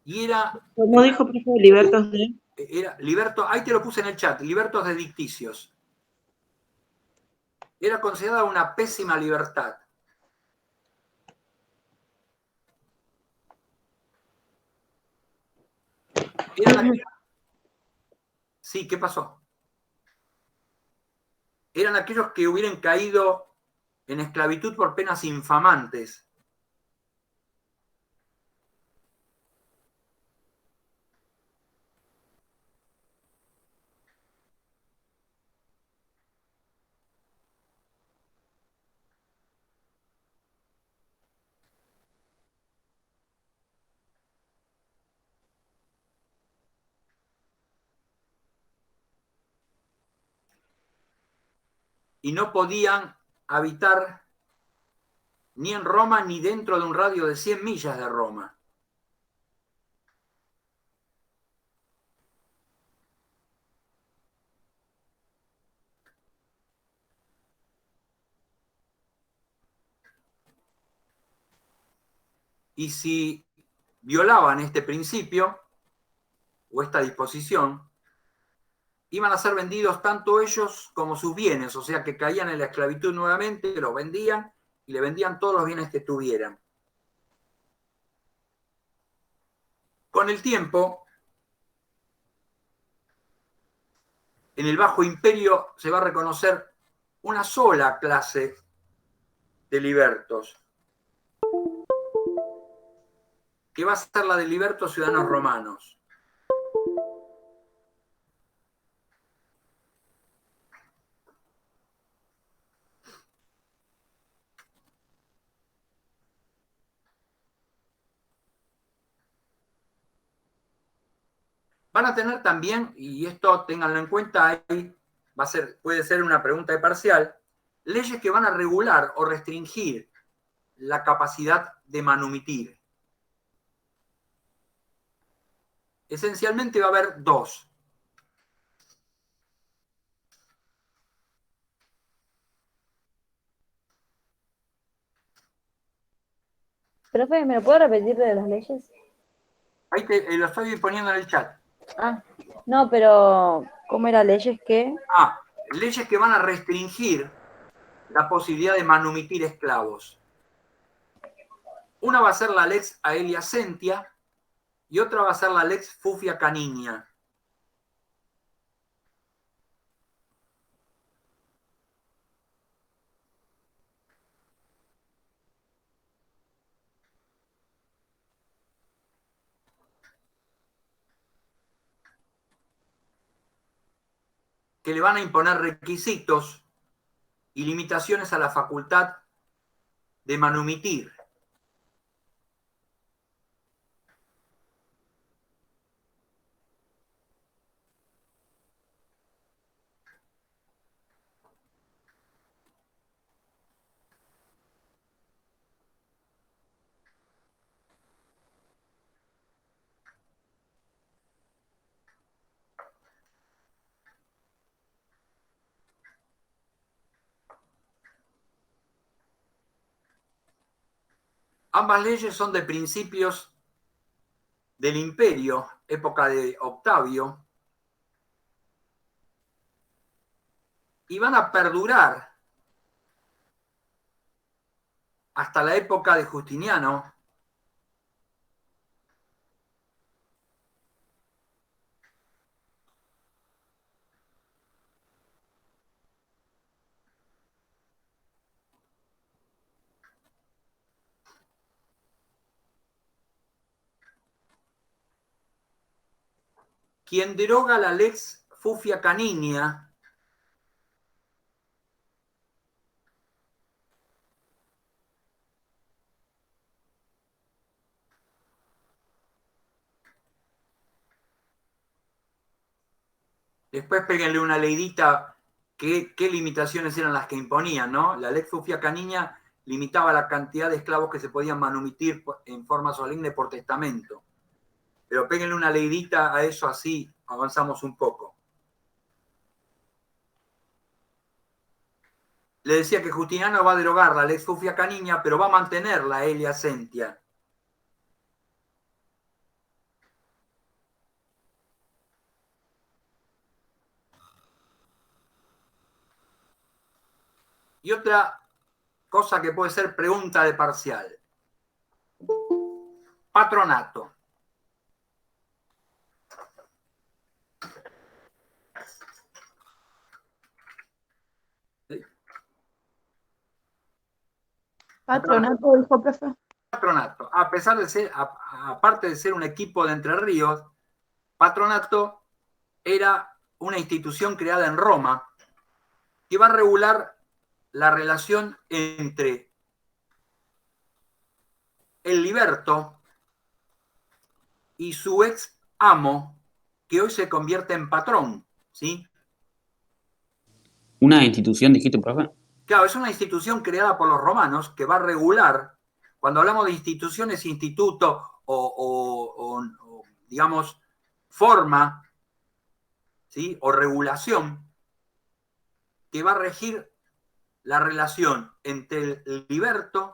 [SPEAKER 1] Y era,
[SPEAKER 2] ¿Cómo dijo, profe, libertos de?
[SPEAKER 1] liberto, ahí te lo puse en el chat, libertos de dicticios. Era considerada una pésima libertad. Sí, ¿qué pasó? Eran aquellos que hubieran caído en esclavitud por penas infamantes. Y no podían habitar ni en Roma ni dentro de un radio de 100 millas de Roma. Y si violaban este principio o esta disposición, iban a ser vendidos tanto ellos como sus bienes, o sea que caían en la esclavitud nuevamente, los vendían y le vendían todos los bienes que tuvieran. Con el tiempo, en el Bajo Imperio se va a reconocer una sola clase de libertos, que va a ser la de libertos ciudadanos romanos. Van a tener también, y esto ténganlo en cuenta, ahí puede ser una pregunta de parcial, leyes que van a regular o restringir la capacidad de manumitir. Esencialmente va a haber dos.
[SPEAKER 7] Profe, ¿me lo puedo repetir de las leyes?
[SPEAKER 1] Ahí lo estoy poniendo en el chat.
[SPEAKER 7] Ah, no, pero ¿cómo era leyes que?
[SPEAKER 1] Leyes que van a restringir la posibilidad de manumitir esclavos. Una va a ser la Lex Aelia Sentia y otra va a ser la Lex Fufia Caninia. Que le van a imponer requisitos y limitaciones a la facultad de manumitir. Ambas leyes son de principios del imperio, época de Octavio, y van a perdurar hasta la época de Justiniano, quien deroga la Lex Fufia Caninia, después péguenle una leidita qué limitaciones eran las que imponían, ¿no? La Lex Fufia Caninia limitaba la cantidad de esclavos que se podían manumitir en forma solemne por testamento. Pero péguenle una leidita a eso, así avanzamos un poco. Le decía que Justiniano va a derogar la Lex Fufia Caninia, pero va a mantener la Aelia Sentia. Y otra cosa que puede ser pregunta de parcial. Patronato.
[SPEAKER 4] Patronato, dijo profe.
[SPEAKER 1] Patronato, a pesar de ser, aparte de ser un equipo de Entre Ríos, Patronato era una institución creada en Roma que va a regular la relación entre el liberto y su ex amo, que hoy se convierte en patrón, ¿sí?
[SPEAKER 5] ¿Una institución, dijiste, profe?
[SPEAKER 1] Claro, es una institución creada por los romanos que va a regular, cuando hablamos de instituciones, instituto o digamos, forma, ¿sí? O regulación, que va a regir la relación entre el liberto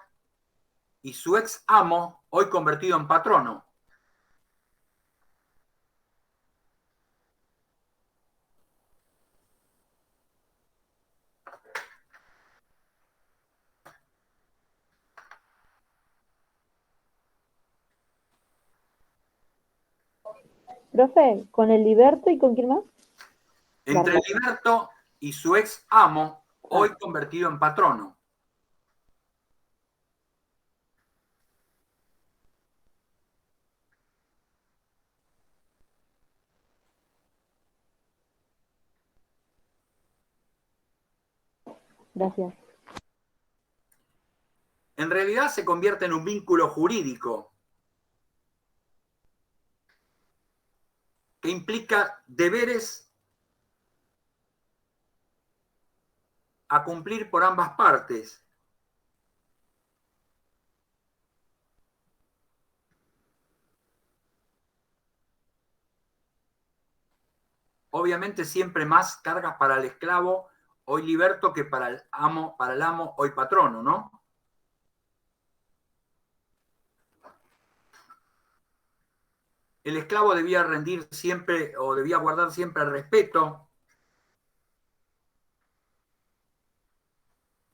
[SPEAKER 1] y su ex amo, hoy convertido en patrono.
[SPEAKER 7] Profe, ¿con el liberto y con quién más?
[SPEAKER 1] Entre el liberto y su ex amo, hoy convertido en patrono.
[SPEAKER 7] Gracias.
[SPEAKER 1] En realidad se convierte en un vínculo jurídico que implica deberes a cumplir por ambas partes. Obviamente siempre más cargas para el esclavo, hoy liberto, que para el amo, hoy patrono, ¿no? El esclavo debía rendir siempre o debía guardar siempre el respeto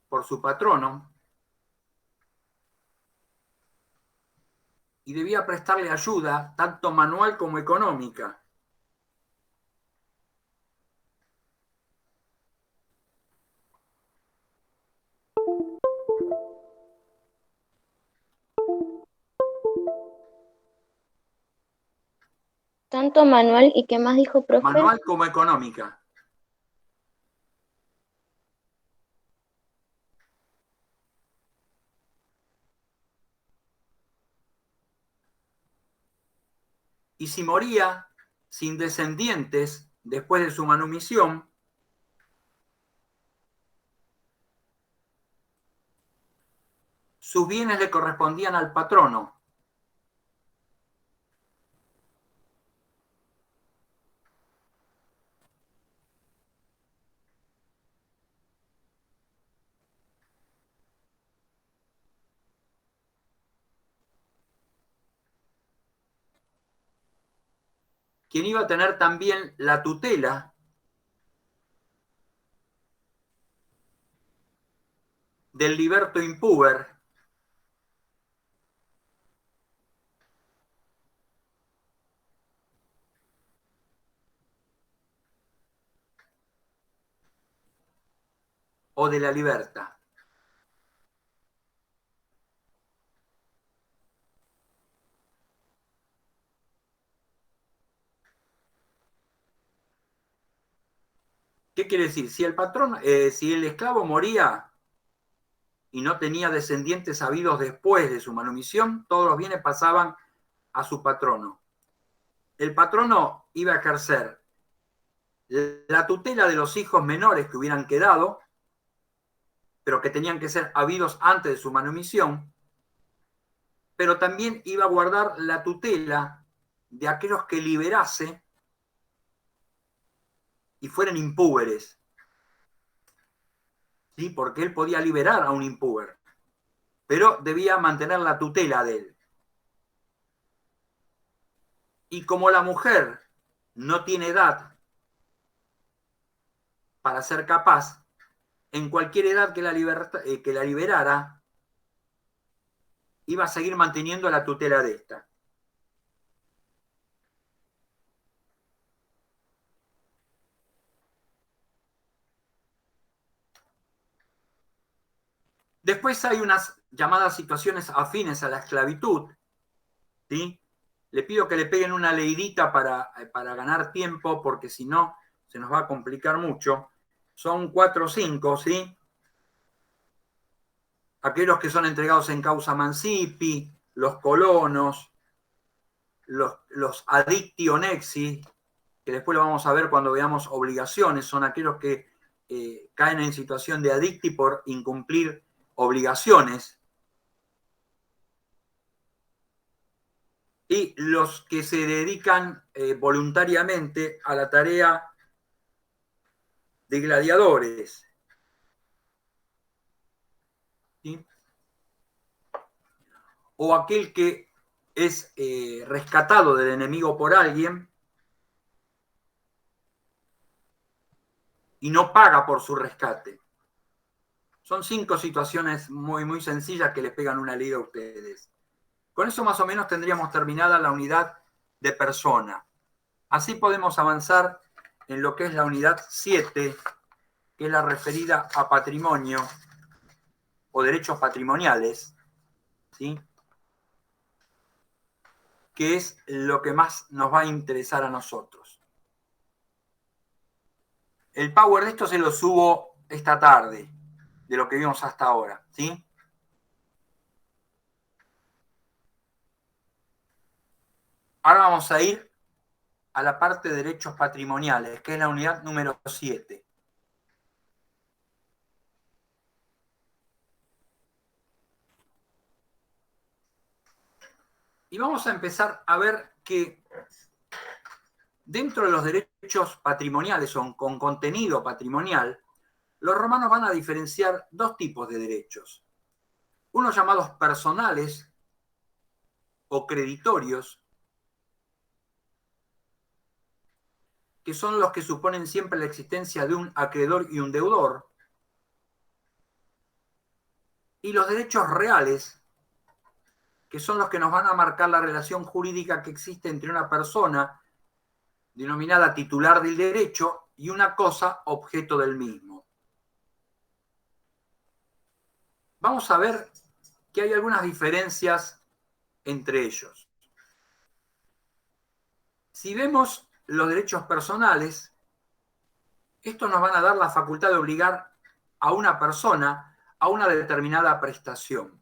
[SPEAKER 1] por su patrono y debía prestarle ayuda, tanto manual como económica.
[SPEAKER 8] Tanto manual y qué más dijo, profe.
[SPEAKER 1] Manual como económica. Y si moría sin descendientes después de su manumisión, sus bienes le correspondían al patrono. Quien iba a tener también la tutela del liberto impuber, o de la liberta. ¿Qué quiere decir? Si el patrón, si el esclavo moría y no tenía descendientes habidos después de su manumisión, todos los bienes pasaban a su patrono. El patrono iba a ejercer la tutela de los hijos menores que hubieran quedado, pero que tenían que ser habidos antes de su manumisión, pero también iba a guardar la tutela de aquellos que liberase y fueran impúberes. ¿Sí? Porque él podía liberar a un impúber, pero debía mantener la tutela de él. Y como la mujer no tiene edad para ser capaz, en cualquier edad que la liberara, iba a seguir manteniendo la tutela de esta. Después hay unas llamadas situaciones afines a la esclavitud, ¿sí? Le pido que le peguen una leidita para ganar tiempo, porque si no, se nos va a complicar mucho. Son 4 o 5, ¿sí? Aquellos que son entregados en causa mancipi, los colonos, los adictio nexi, que después lo vamos a ver cuando veamos obligaciones, son aquellos que caen en situación de adicti por incumplir obligaciones. Y los que se dedican voluntariamente a la tarea de gladiadores. ¿Sí? O aquel que es rescatado del enemigo por alguien y no paga por su rescate. Son 5 situaciones muy, muy sencillas que les pegan una liga a ustedes. Con eso más o menos tendríamos terminada la unidad de persona. Así podemos avanzar en lo que es la unidad 7, que es la referida a patrimonio o derechos patrimoniales, ¿sí? Que es lo que más nos va a interesar a nosotros. El power de esto se lo subo esta tarde, de lo que vimos hasta ahora, ¿sí? Ahora vamos a ir a la parte de derechos patrimoniales, que es la unidad número 7. Y vamos a empezar a ver que dentro de los derechos patrimoniales o con contenido patrimonial, los romanos van a diferenciar dos tipos de derechos. Unos llamados personales o creditorios, que son los que suponen siempre la existencia de un acreedor y un deudor. Y los derechos reales, que son los que nos van a marcar la relación jurídica que existe entre una persona denominada titular del derecho y una cosa objeto del mismo. Vamos a ver que hay algunas diferencias entre ellos. Si vemos los derechos personales, estos nos van a dar la facultad de obligar a una persona a una determinada prestación.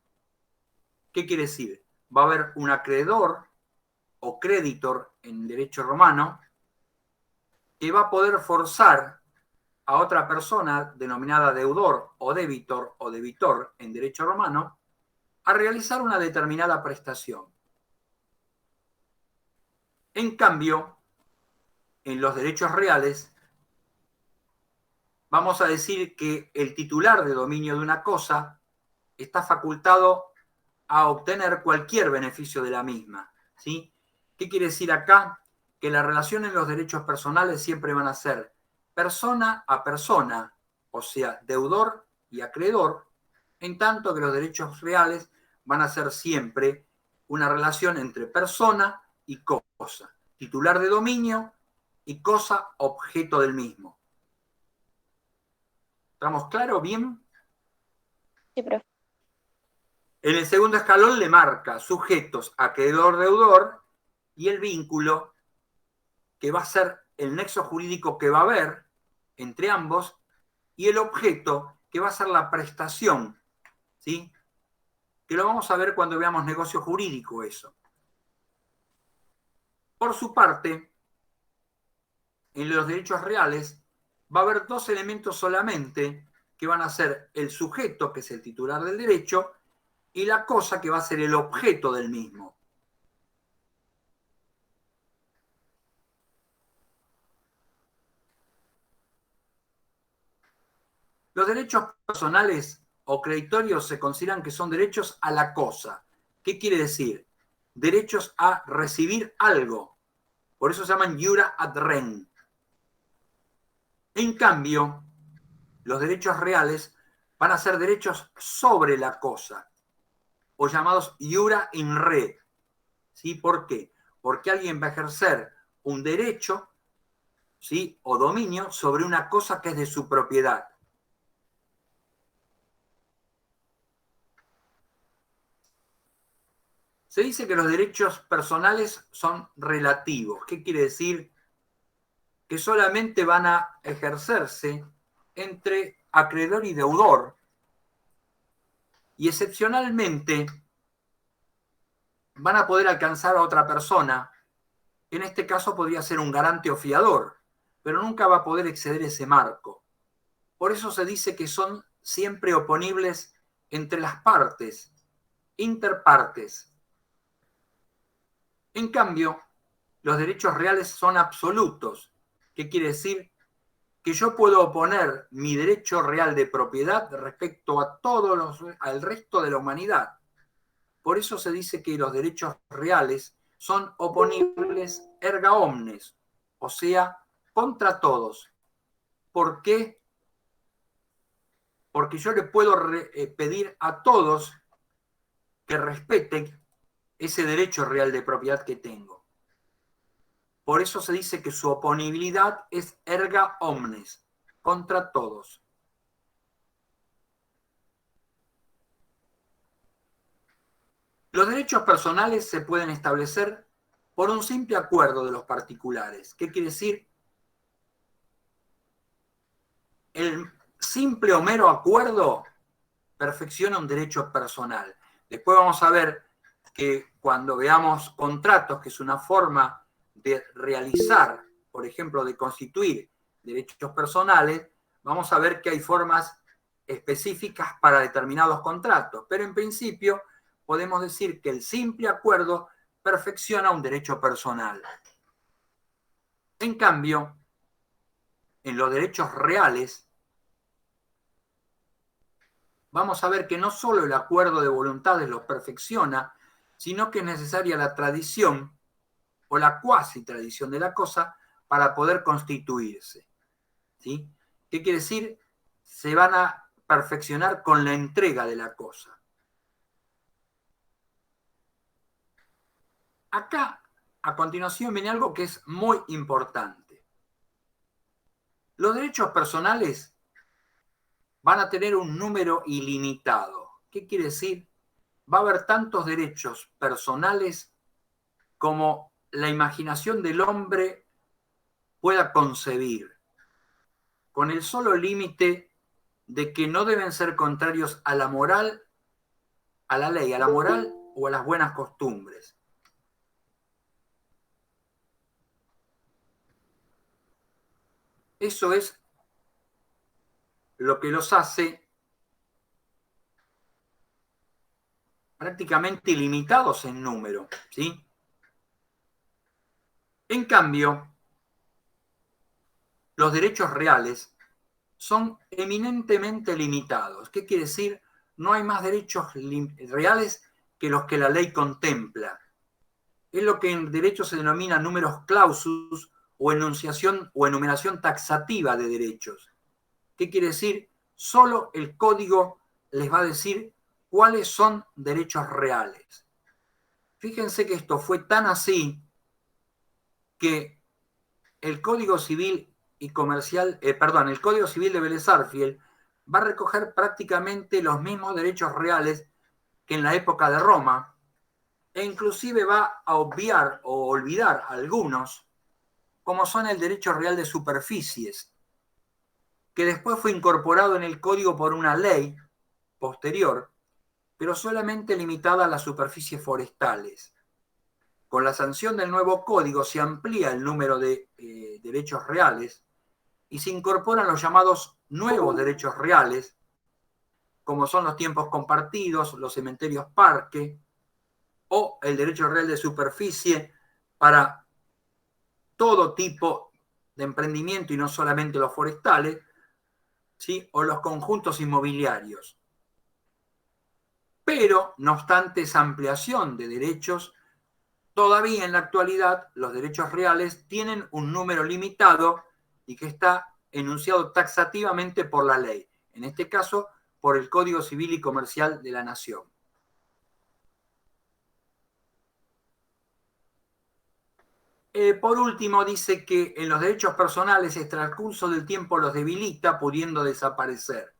[SPEAKER 1] ¿Qué quiere decir? Va a haber un acreedor o creditor en derecho romano que va a poder forzar a otra persona denominada deudor o debitor en derecho romano a realizar una determinada prestación. En cambio, en los derechos reales, vamos a decir que el titular de dominio de una cosa está facultado a obtener cualquier beneficio de la misma, ¿sí? ¿Qué quiere decir acá? Que la relación en los derechos personales siempre van a ser persona a persona, o sea, deudor y acreedor, en tanto que los derechos reales van a ser siempre una relación entre persona y cosa, titular de dominio y cosa objeto del mismo. ¿Estamos claros? ¿Bien?
[SPEAKER 8] Sí, profe.
[SPEAKER 1] En el segundo escalón le marca sujetos, acreedor, deudor, y el vínculo, que va a ser el nexo jurídico que va a haber entre ambos, y el objeto, que va a ser la prestación, ¿sí? Que lo vamos a ver cuando veamos negocio jurídico eso. Por su parte, en los derechos reales va a haber dos elementos solamente que van a ser el sujeto, que es el titular del derecho, y la cosa, que va a ser el objeto del mismo. Los derechos personales o creditorios se consideran que son derechos a la cosa. ¿Qué quiere decir? Derechos a recibir algo. Por eso se llaman iura ad rem. En cambio, los derechos reales van a ser derechos sobre la cosa, o llamados iura in re. ¿Sí? ¿Por qué? Porque alguien va a ejercer un derecho, ¿sí?, o dominio sobre una cosa que es de su propiedad. Se dice que los derechos personales son relativos. ¿Qué quiere decir? Que solamente van a ejercerse entre acreedor y deudor. Y excepcionalmente van a poder alcanzar a otra persona. En este caso podría ser un garante o fiador, pero nunca va a poder exceder ese marco. Por eso se dice que son siempre oponibles entre las partes, interpartes. En cambio, los derechos reales son absolutos. ¿Qué quiere decir? Que yo puedo oponer mi derecho real de propiedad respecto a al resto de la humanidad. Por eso se dice que los derechos reales son oponibles erga omnes, o sea, contra todos. ¿Por qué? Porque yo le puedo pedir a todos que respeten ese derecho real de propiedad que tengo. Por eso se dice que su oponibilidad es erga omnes, contra todos. Los derechos personales se pueden establecer por un simple acuerdo de los particulares. ¿Qué quiere decir? El simple o mero acuerdo perfecciona un derecho personal. Después vamos a ver que cuando veamos contratos, que es una forma de realizar, por ejemplo, de constituir derechos personales, vamos a ver que hay formas específicas para determinados contratos. Pero en principio podemos decir que el simple acuerdo perfecciona un derecho personal. En cambio, en los derechos reales, vamos a ver que no solo el acuerdo de voluntades los perfecciona, sino que es necesaria la tradición o la cuasi tradición de la cosa para poder constituirse. ¿Sí? ¿Qué quiere decir? Se van a perfeccionar con la entrega de la cosa. Acá, a continuación, viene algo que es muy importante. Los derechos personales van a tener un número ilimitado. ¿Qué quiere decir? Va a haber tantos derechos personales como la imaginación del hombre pueda concebir, con el solo límite de que no deben ser contrarios a la moral, a la ley, a la moral o a las buenas costumbres. Eso es lo que los hace prácticamente ilimitados en número, ¿sí? En cambio, los derechos reales son eminentemente limitados. ¿Qué quiere decir? No hay más derechos reales que los que la ley contempla. Es lo que en derecho se denomina numerus clausus o enunciación o enumeración taxativa de derechos. ¿Qué quiere decir? Solo el código les va a decir cuáles son derechos reales. Fíjense que esto fue tan así que el Código Civil y Comercial, el Código Civil de Vélez Sarsfield va a recoger prácticamente los mismos derechos reales que en la época de Roma, e inclusive va a obviar o olvidar algunos, como son el derecho real de superficies, que después fue incorporado en el código por una ley posterior, pero solamente limitada a las superficies forestales. Con la sanción del nuevo código se amplía el número de derechos reales y se incorporan los llamados nuevos derechos reales, como son los tiempos compartidos, los cementerios parque, o el derecho real de superficie para todo tipo de emprendimiento y no solamente los forestales, ¿sí? O los conjuntos inmobiliarios. Pero, no obstante esa ampliación de derechos, todavía en la actualidad los derechos reales tienen un número limitado y que está enunciado taxativamente por la ley, en este caso por el Código Civil y Comercial de la Nación. Por último, dice que en los derechos personales el transcurso del tiempo los debilita, pudiendo desaparecer.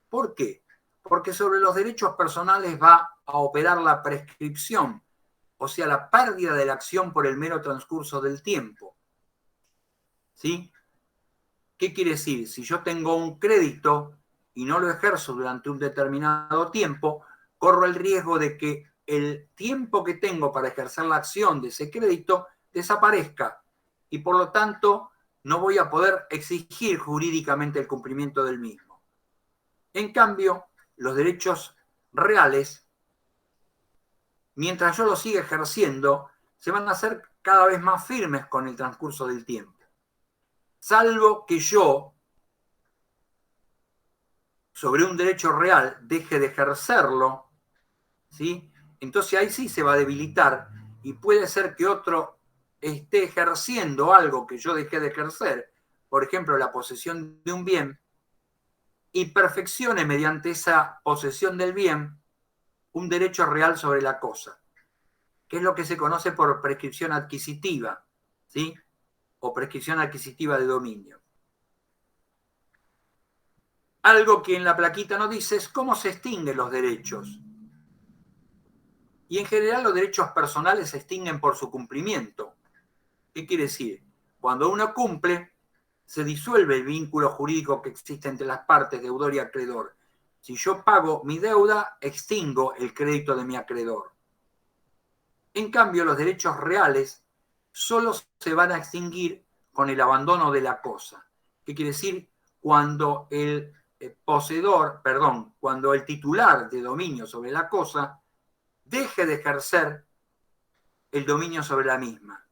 [SPEAKER 1] ¿Por qué? Porque sobre los derechos personales va a operar la prescripción, o sea, la pérdida de la acción por el mero transcurso del tiempo. ¿Sí? ¿Qué quiere decir? Si yo tengo un crédito y no lo ejerzo durante un determinado tiempo, corro el riesgo de que el tiempo que tengo para ejercer la acción de ese crédito desaparezca y por lo tanto no voy a poder exigir jurídicamente el cumplimiento del mismo. En cambio, los derechos reales, mientras yo los siga ejerciendo, se van a hacer cada vez más firmes con el transcurso del tiempo. Salvo que yo, sobre un derecho real, deje de ejercerlo, ¿sí? Entonces ahí sí se va a debilitar y puede ser que otro esté ejerciendo algo que yo dejé de ejercer, por ejemplo, la posesión de un bien, y perfeccione mediante esa posesión del bien un derecho real sobre la cosa, que es lo que se conoce por prescripción adquisitiva, ¿sí? o prescripción adquisitiva de dominio. Algo que en la plaquita no dice es cómo se extinguen los derechos. Y en general los derechos personales se extinguen por su cumplimiento. ¿Qué quiere decir? Cuando uno cumple, se disuelve el vínculo jurídico que existe entre las partes, deudor y acreedor. Si yo pago mi deuda, extingo el crédito de mi acreedor. En cambio, los derechos reales solo se van a extinguir con el abandono de la cosa. ¿Qué quiere decir? Cuando el cuando el titular de dominio sobre la cosa deje de ejercer el dominio sobre la misma,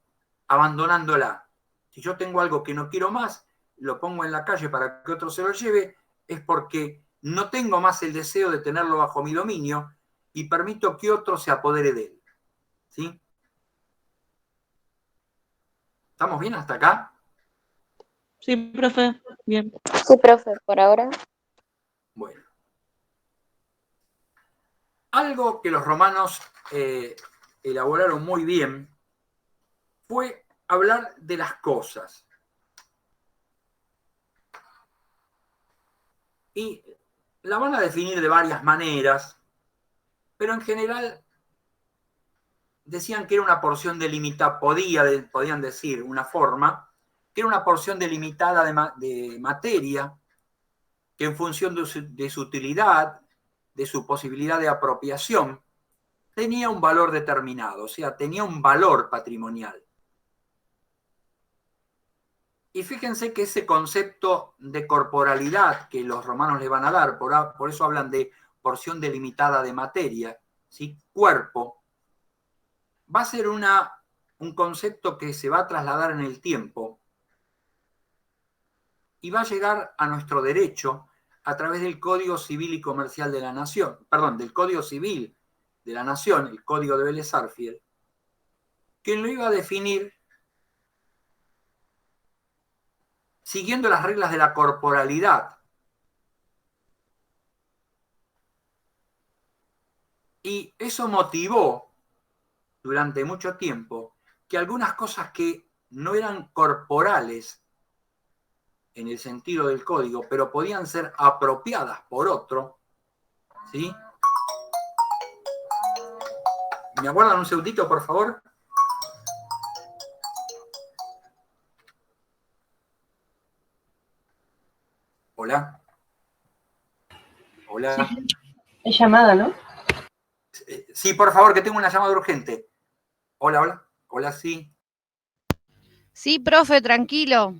[SPEAKER 1] abandonándola. Si yo tengo algo que no quiero más, lo pongo en la calle para que otro se lo lleve, es porque no tengo más el deseo de tenerlo bajo mi dominio y permito que otro se apodere de él. ¿Sí? ¿Estamos bien hasta acá?
[SPEAKER 2] Sí, profe, bien.
[SPEAKER 8] Sí, profe, por ahora.
[SPEAKER 1] Bueno. Algo que los romanos elaboraron muy bien fue hablar de las cosas. Y la van a definir de varias maneras, pero en general decían que era una porción delimitada, podían decir una forma, que era una porción delimitada de materia, que en función de su utilidad, de su posibilidad de apropiación, tenía un valor determinado, o sea, tenía un valor patrimonial. Y fíjense que ese concepto de corporalidad que los romanos le van a dar, por eso hablan de porción delimitada de materia, ¿sí? Cuerpo, va a ser un concepto que se va a trasladar en el tiempo y va a llegar a nuestro derecho a través del Código Civil y Comercial de la Nación, del Código Civil de la Nación, el Código de Vélez-Sarsfield, que lo iba a definir siguiendo las reglas de la corporalidad. Y eso motivó durante mucho tiempo que algunas cosas que no eran corporales en el sentido del código, pero podían ser apropiadas por otro, ¿sí? ¿Me aguardan un segundito, por favor? Hola. Hola.
[SPEAKER 3] Sí, es llamada, ¿no?
[SPEAKER 1] Sí, por favor, que tengo una llamada urgente. Hola, hola. Hola, sí.
[SPEAKER 9] Sí, profe, tranquilo.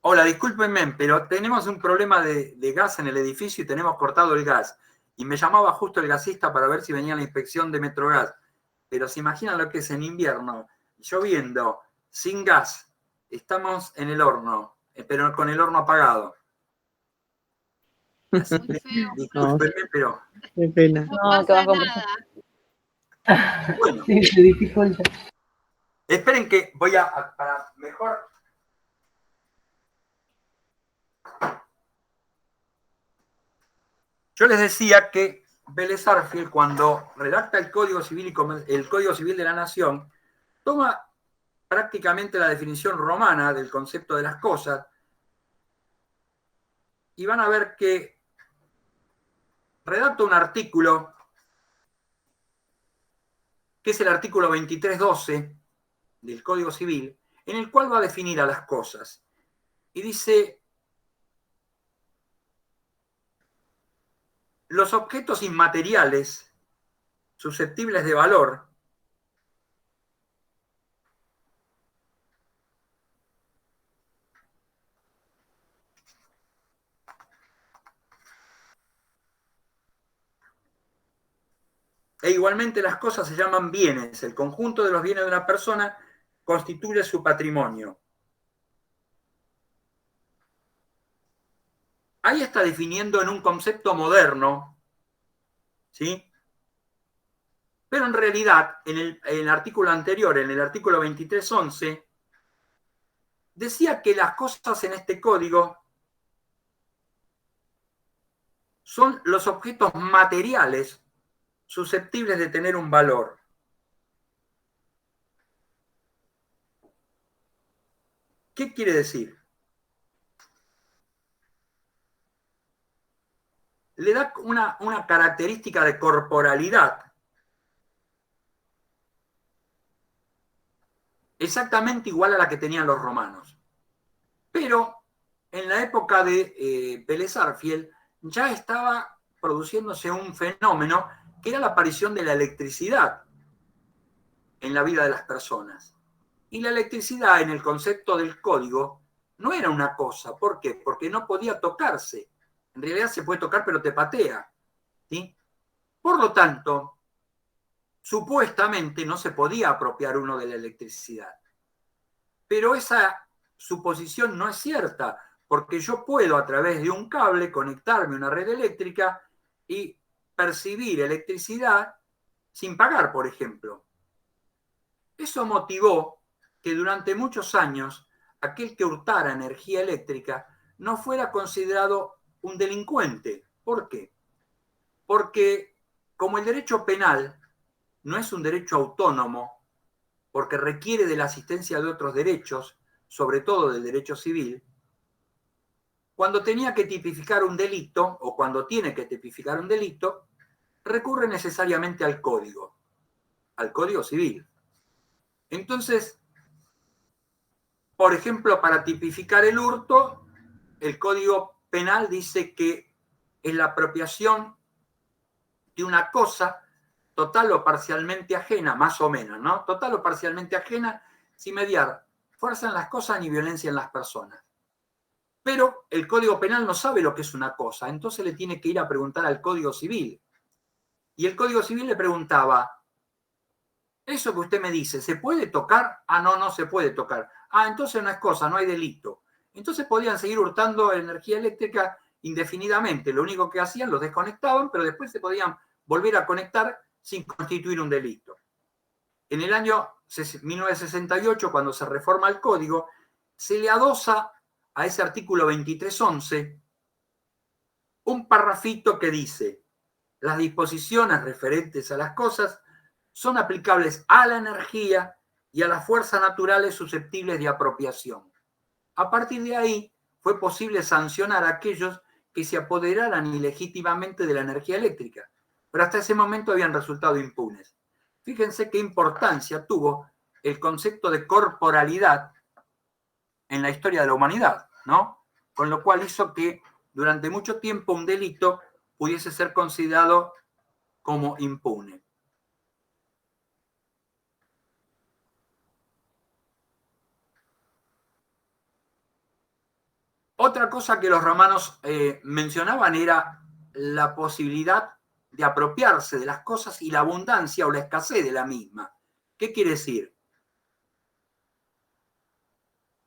[SPEAKER 1] Hola, discúlpenme, pero tenemos un problema de gas en el edificio y tenemos cortado el gas. Y me llamaba justo el gasista para ver si venía la inspección de Metrogas. Pero se imaginan lo que es en invierno, lloviendo, sin gas. Estamos en el horno, pero con el horno apagado. Así que, discúlpenme, pero...
[SPEAKER 2] Qué pena.
[SPEAKER 7] No, que vas con
[SPEAKER 1] Bueno,
[SPEAKER 3] Sí, se dificulta.
[SPEAKER 1] esperen que para mejor... Yo les decía que Vélez-Sarsfield, cuando redacta el Código Civil de la Nación, toma prácticamente la definición romana del concepto de las cosas y van a ver que redacta un artículo que es el artículo 2312 del Código Civil, en el cual va a definir a las cosas. Y dice: los objetos inmateriales susceptibles de valor E igualmente las cosas se llaman bienes. El conjunto de los bienes de una persona constituye su patrimonio. Ahí está definiendo en un concepto moderno, ¿sí? Pero en realidad, en el artículo anterior, en el artículo 23.11, decía que las cosas en este código son los objetos materiales susceptibles de tener un valor. ¿Qué quiere decir? Le da una característica de corporalidad exactamente igual a la que tenían los romanos. Pero en la época de Pérez Arfiel ya estaba produciéndose un fenómeno que era la aparición de la electricidad en la vida de las personas. Y la electricidad en el concepto del código no era una cosa. ¿Por qué? Porque no podía tocarse. En realidad se puede tocar, pero te patea, ¿sí? Por lo tanto, supuestamente no se podía apropiar uno de la electricidad. Pero esa suposición no es cierta, porque yo puedo a través de un cable conectarme a una red eléctrica y percibir electricidad sin pagar, por ejemplo. Eso motivó que durante muchos años aquel que hurtara energía eléctrica no fuera considerado un delincuente. ¿Por qué? Porque como el derecho penal no es un derecho autónomo, porque requiere de la asistencia de otros derechos, sobre todo del derecho civil, cuando tenía que tipificar un delito, o cuando tiene que tipificar un delito, recurre necesariamente al código civil. Entonces, por ejemplo, para tipificar el hurto, el Código Penal dice que es la apropiación de una cosa total o parcialmente ajena, más o menos, ¿no? Total o parcialmente ajena, sin mediar fuerza en las cosas ni violencia en las personas. Pero el Código Penal no sabe lo que es una cosa, entonces le tiene que ir a preguntar al Código Civil. Y el Código Civil le preguntaba, eso que usted me dice, ¿se puede tocar? Ah, no, no se puede tocar. Ah, entonces no es cosa, no hay delito. Entonces podían seguir hurtando energía eléctrica indefinidamente. Lo único que hacían, los desconectaban, pero después se podían volver a conectar sin constituir un delito. En el año 1968, cuando se reforma el código, se le adosa a ese artículo 23.11 un parrafito que dice: las disposiciones referentes a las cosas son aplicables a la energía y a las fuerzas naturales susceptibles de apropiación. A partir de ahí fue posible sancionar a aquellos que se apoderaran ilegítimamente de la energía eléctrica, pero hasta ese momento habían resultado impunes. Fíjense qué importancia tuvo el concepto de corporalidad en la historia de la humanidad, ¿no? Con lo cual hizo que durante mucho tiempo un delito pudiese ser considerado como impune. Otra cosa que los romanos mencionaban era la posibilidad de apropiarse de las cosas y la abundancia o la escasez de la misma. ¿Qué quiere decir?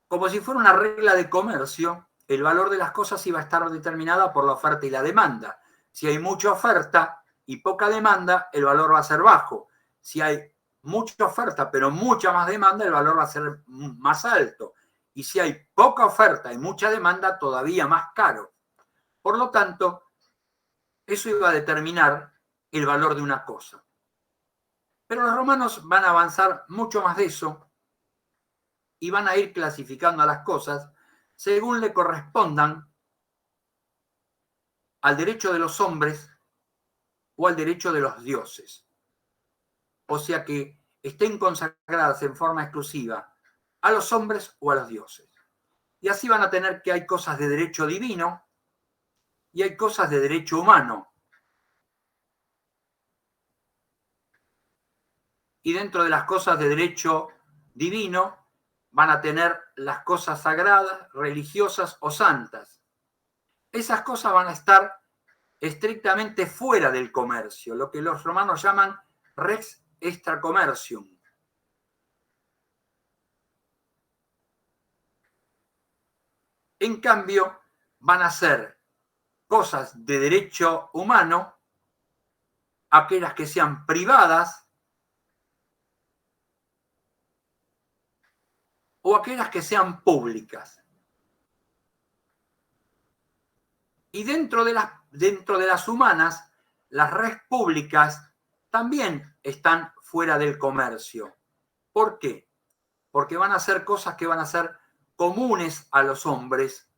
[SPEAKER 1] Como si fuera una regla de comercio, el valor de las cosas iba a estar determinada por la oferta y la demanda. Si hay mucha oferta y poca demanda, el valor va a ser bajo. Si hay mucha oferta pero mucha más demanda, el valor va a ser más alto. Y si hay poca oferta y mucha demanda, todavía más caro. Por lo tanto, eso iba a determinar el valor de una cosa. Pero los romanos van a avanzar mucho más de eso y van a ir clasificando a las cosas según le correspondan al derecho de los hombres o al derecho de los dioses. O sea que estén consagradas en forma exclusiva a los hombres o a los dioses. Y así van a tener que hay cosas de derecho divino y hay cosas de derecho humano. Y dentro de las cosas de derecho divino van a tener las cosas sagradas, religiosas o santas. Esas cosas van a estar estrictamente fuera del comercio, lo que los romanos llaman res extra commercium. En cambio, van a ser cosas de derecho humano, aquellas que sean privadas o aquellas que sean públicas. Y dentro de las humanas, las res públicas también están fuera del comercio. ¿Por qué? Porque van a ser cosas que van a ser comunes a los hombres,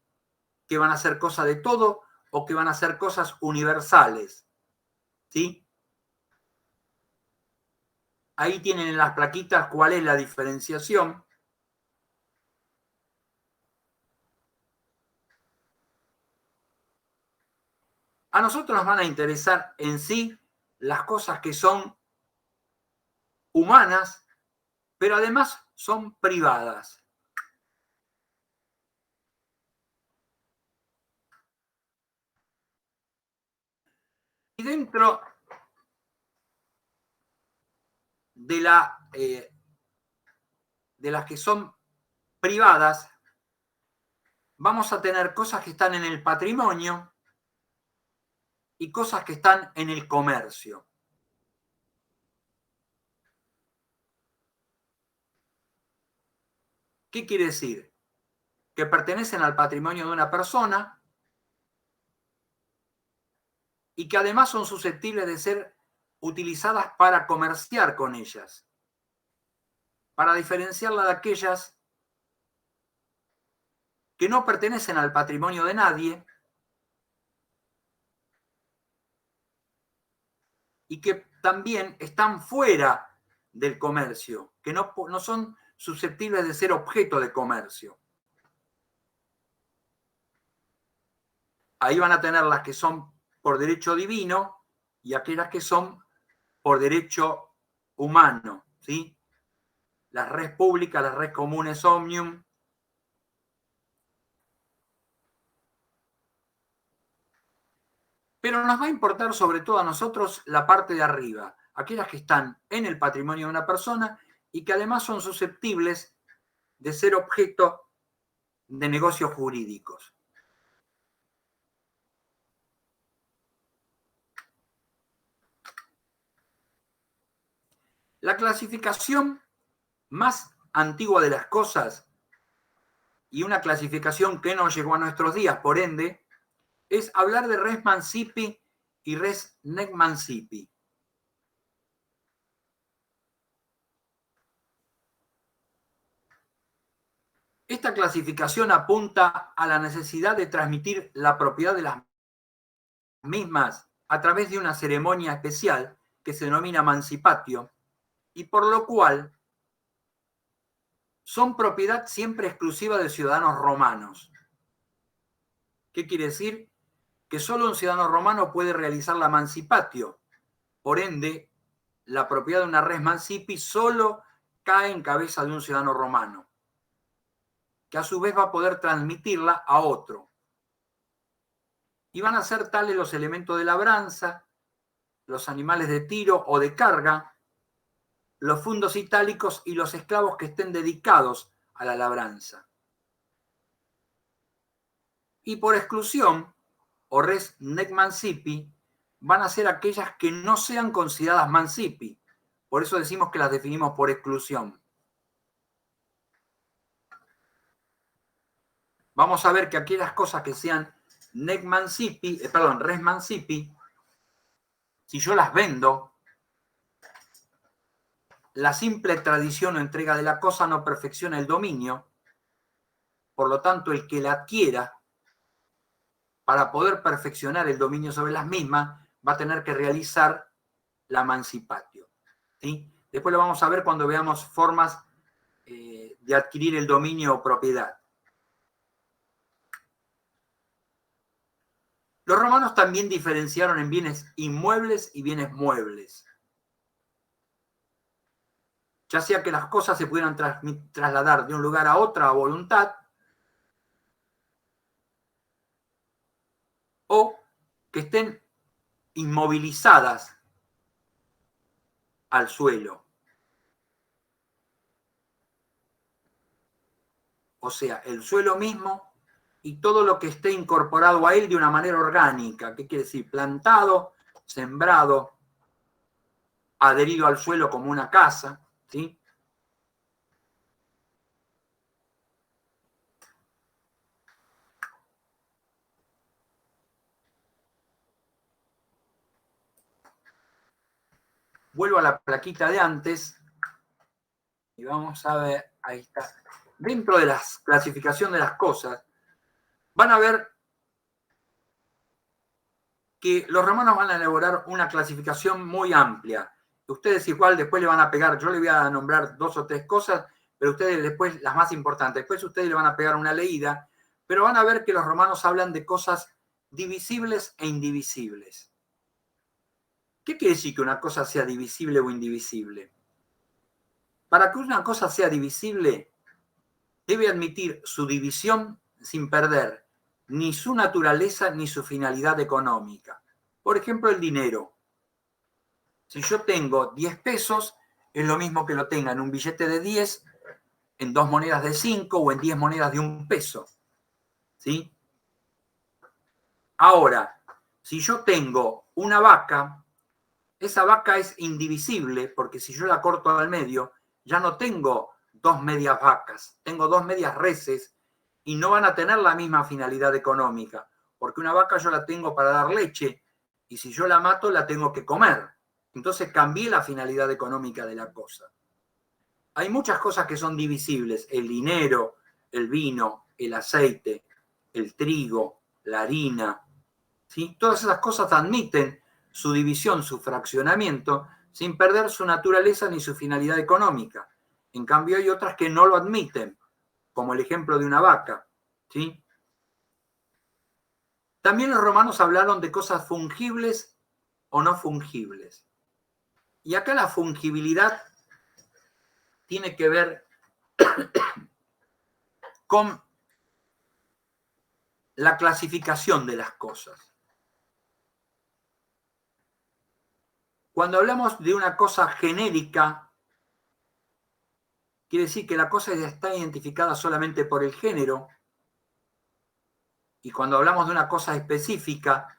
[SPEAKER 1] que van a ser cosas de todo o que van a ser cosas universales. ¿Sí? Ahí tienen en las plaquitas cuál es la diferenciación. A nosotros nos van a interesar en sí las cosas que son humanas, pero además son privadas. Y dentro de las que son privadas, vamos a tener cosas que están en el patrimonio y cosas que están en el comercio. ¿Qué quiere decir? Que pertenecen al patrimonio de una persona y que además son susceptibles de ser utilizadas para comerciar con ellas, para diferenciarla de aquellas que no pertenecen al patrimonio de nadie y que también están fuera del comercio, que no son susceptibles de ser objeto de comercio. Ahí van a tener las que son por derecho divino y aquellas que son por derecho humano, ¿sí? Las res públicas, las res comunes omnium. Pero nos va a importar sobre todo a nosotros la parte de arriba, aquellas que están en el patrimonio de una persona y que además son susceptibles de ser objeto de negocios jurídicos. La clasificación más antigua de las cosas y una clasificación que no llegó a nuestros días, por ende, es hablar de res mancipi y res nec mancipi. Esta clasificación apunta a la necesidad de transmitir la propiedad de las mismas a través de una ceremonia especial que se denomina mancipatio y por lo cual son propiedad siempre exclusiva de ciudadanos romanos. ¿Qué quiere decir? Que solo un ciudadano romano puede realizar la mancipatio. Por ende, la propiedad de una res mancipi solo cae en cabeza de un ciudadano romano, que a su vez va a poder transmitirla a otro. Y van a ser tales los elementos de labranza, los animales de tiro o de carga, los fundos itálicos y los esclavos que estén dedicados a la labranza. Y por exclusión, o res nec mancipi, van a ser aquellas que no sean consideradas mancipi. Por eso decimos que las definimos por exclusión. Vamos a ver que aquellas cosas que sean res mancipi, si yo las vendo, la simple tradición o entrega de la cosa no perfecciona el dominio, por lo tanto el que la adquiera, para poder perfeccionar el dominio sobre las mismas, va a tener que realizar la mancipatio. ¿Sí? Después lo vamos a ver cuando veamos formas de adquirir el dominio o propiedad. Los romanos también diferenciaron en bienes inmuebles y bienes muebles. Ya sea que las cosas se pudieran trasladar de un lugar a otro a voluntad, o que estén inmovilizadas al suelo. O sea, el suelo mismo y todo lo que esté incorporado a él de una manera orgánica. ¿Qué quiere decir? Plantado, sembrado, adherido al suelo como una casa, ¿sí? Vuelvo a la plaquita de antes y vamos a ver, ahí está. Dentro de la clasificación de las cosas, van a ver que los romanos van a elaborar una clasificación muy amplia. Ustedes igual después le van a pegar, yo le voy a nombrar 2 o 3 cosas, pero ustedes después, las más importantes, después ustedes le van a pegar una leída, pero van a ver que los romanos hablan de cosas divisibles e indivisibles. ¿Qué quiere decir que una cosa sea divisible o indivisible? Para que una cosa sea divisible, debe admitir su división sin perder ni su naturaleza ni su finalidad económica. Por ejemplo, el dinero. Si yo tengo 10 pesos, es lo mismo que lo tenga en un billete de 10, en 2 monedas de 5 o en 10 monedas de 1 peso. ¿Sí? Ahora, si yo tengo una vaca, esa vaca es indivisible porque si yo la corto al medio, ya no tengo 2 medias vacas, tengo 2 medias reses y no van a tener la misma finalidad económica, porque una vaca yo la tengo para dar leche y si yo la mato la tengo que comer. Entonces cambié la finalidad económica de la cosa. Hay muchas cosas que son divisibles, el dinero, el vino, el aceite, el trigo, la harina, ¿sí? Todas esas cosas admiten su división, su fraccionamiento, sin perder su naturaleza ni su finalidad económica. En cambio hay otras que no lo admiten, como el ejemplo de una vaca, ¿sí? También los romanos hablaron de cosas fungibles o no fungibles. Y acá la fungibilidad tiene que ver con la clasificación de las cosas. Cuando hablamos de una cosa genérica, quiere decir que la cosa está identificada solamente por el género. Y cuando hablamos de una cosa específica,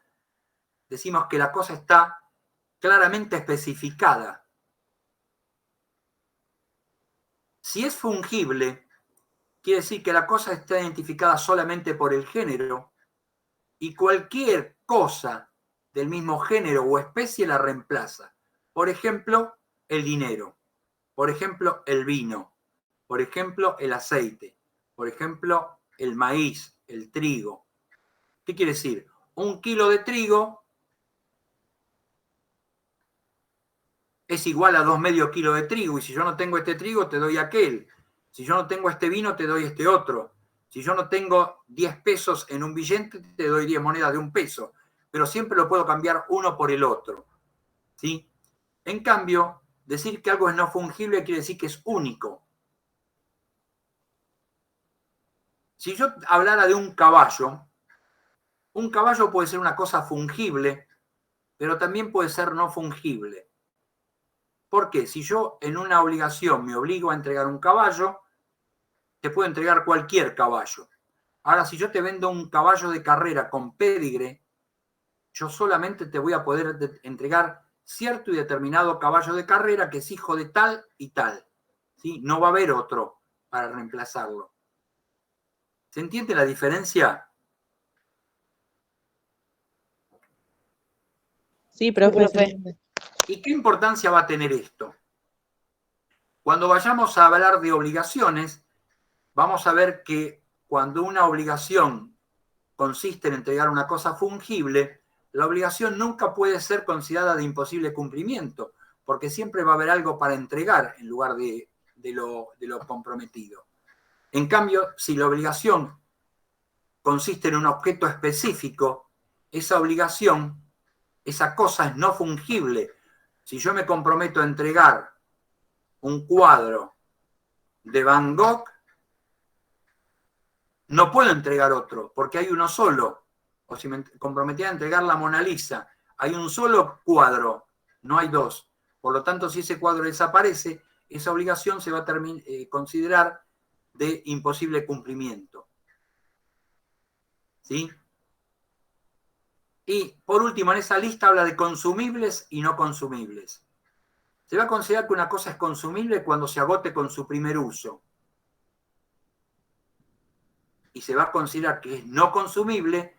[SPEAKER 1] decimos que la cosa está claramente especificada. Si es fungible, quiere decir que la cosa está identificada solamente por el género y cualquier cosa del mismo género o especie la reemplaza. Por ejemplo, el dinero. Por ejemplo, el vino. Por ejemplo, el aceite. Por ejemplo, el maíz, el trigo. ¿Qué quiere decir? 1 kilo de trigo es igual a 2 medio kilos de trigo, y si yo no tengo este trigo, te doy aquel. Si yo no tengo este vino, te doy este otro. Si yo no tengo 10 pesos en un billete, te doy 10 monedas de 1 peso. Pero siempre lo puedo cambiar uno por el otro, ¿sí? En cambio, decir que algo es no fungible quiere decir que es único. Si yo hablara de un caballo puede ser una cosa fungible, pero también puede ser no fungible. ¿Por qué? Si yo en una obligación me obligo a entregar un caballo, te puedo entregar cualquier caballo. Ahora, si yo te vendo un caballo de carrera con pédigre, yo solamente te voy a poder entregar cierto y determinado caballo de carrera que es hijo de tal y tal, ¿sí? No va a haber otro para reemplazarlo. ¿Se entiende la diferencia?
[SPEAKER 2] Sí, profe.
[SPEAKER 1] ¿Y qué importancia va a tener esto? Cuando vayamos a hablar de obligaciones, vamos a ver que cuando una obligación consiste en entregar una cosa fungible, la obligación nunca puede ser considerada de imposible cumplimiento, porque siempre va a haber algo para entregar en lugar de lo comprometido. En cambio, si la obligación consiste en un objeto específico, esa obligación, esa cosa es no fungible. Si yo me comprometo a entregar un cuadro de Van Gogh, no puedo entregar otro, porque hay uno solo. O si me comprometía a entregar la Mona Lisa, Hay un solo cuadro, no hay dos. Por lo tanto, si ese cuadro desaparece, esa obligación se va a considerar de imposible cumplimiento. ¿Sí? Y por último, en esa lista habla de consumibles y no consumibles. Se va a considerar que una cosa es consumible cuando se agote con su primer uso. Y se va a considerar que es no consumible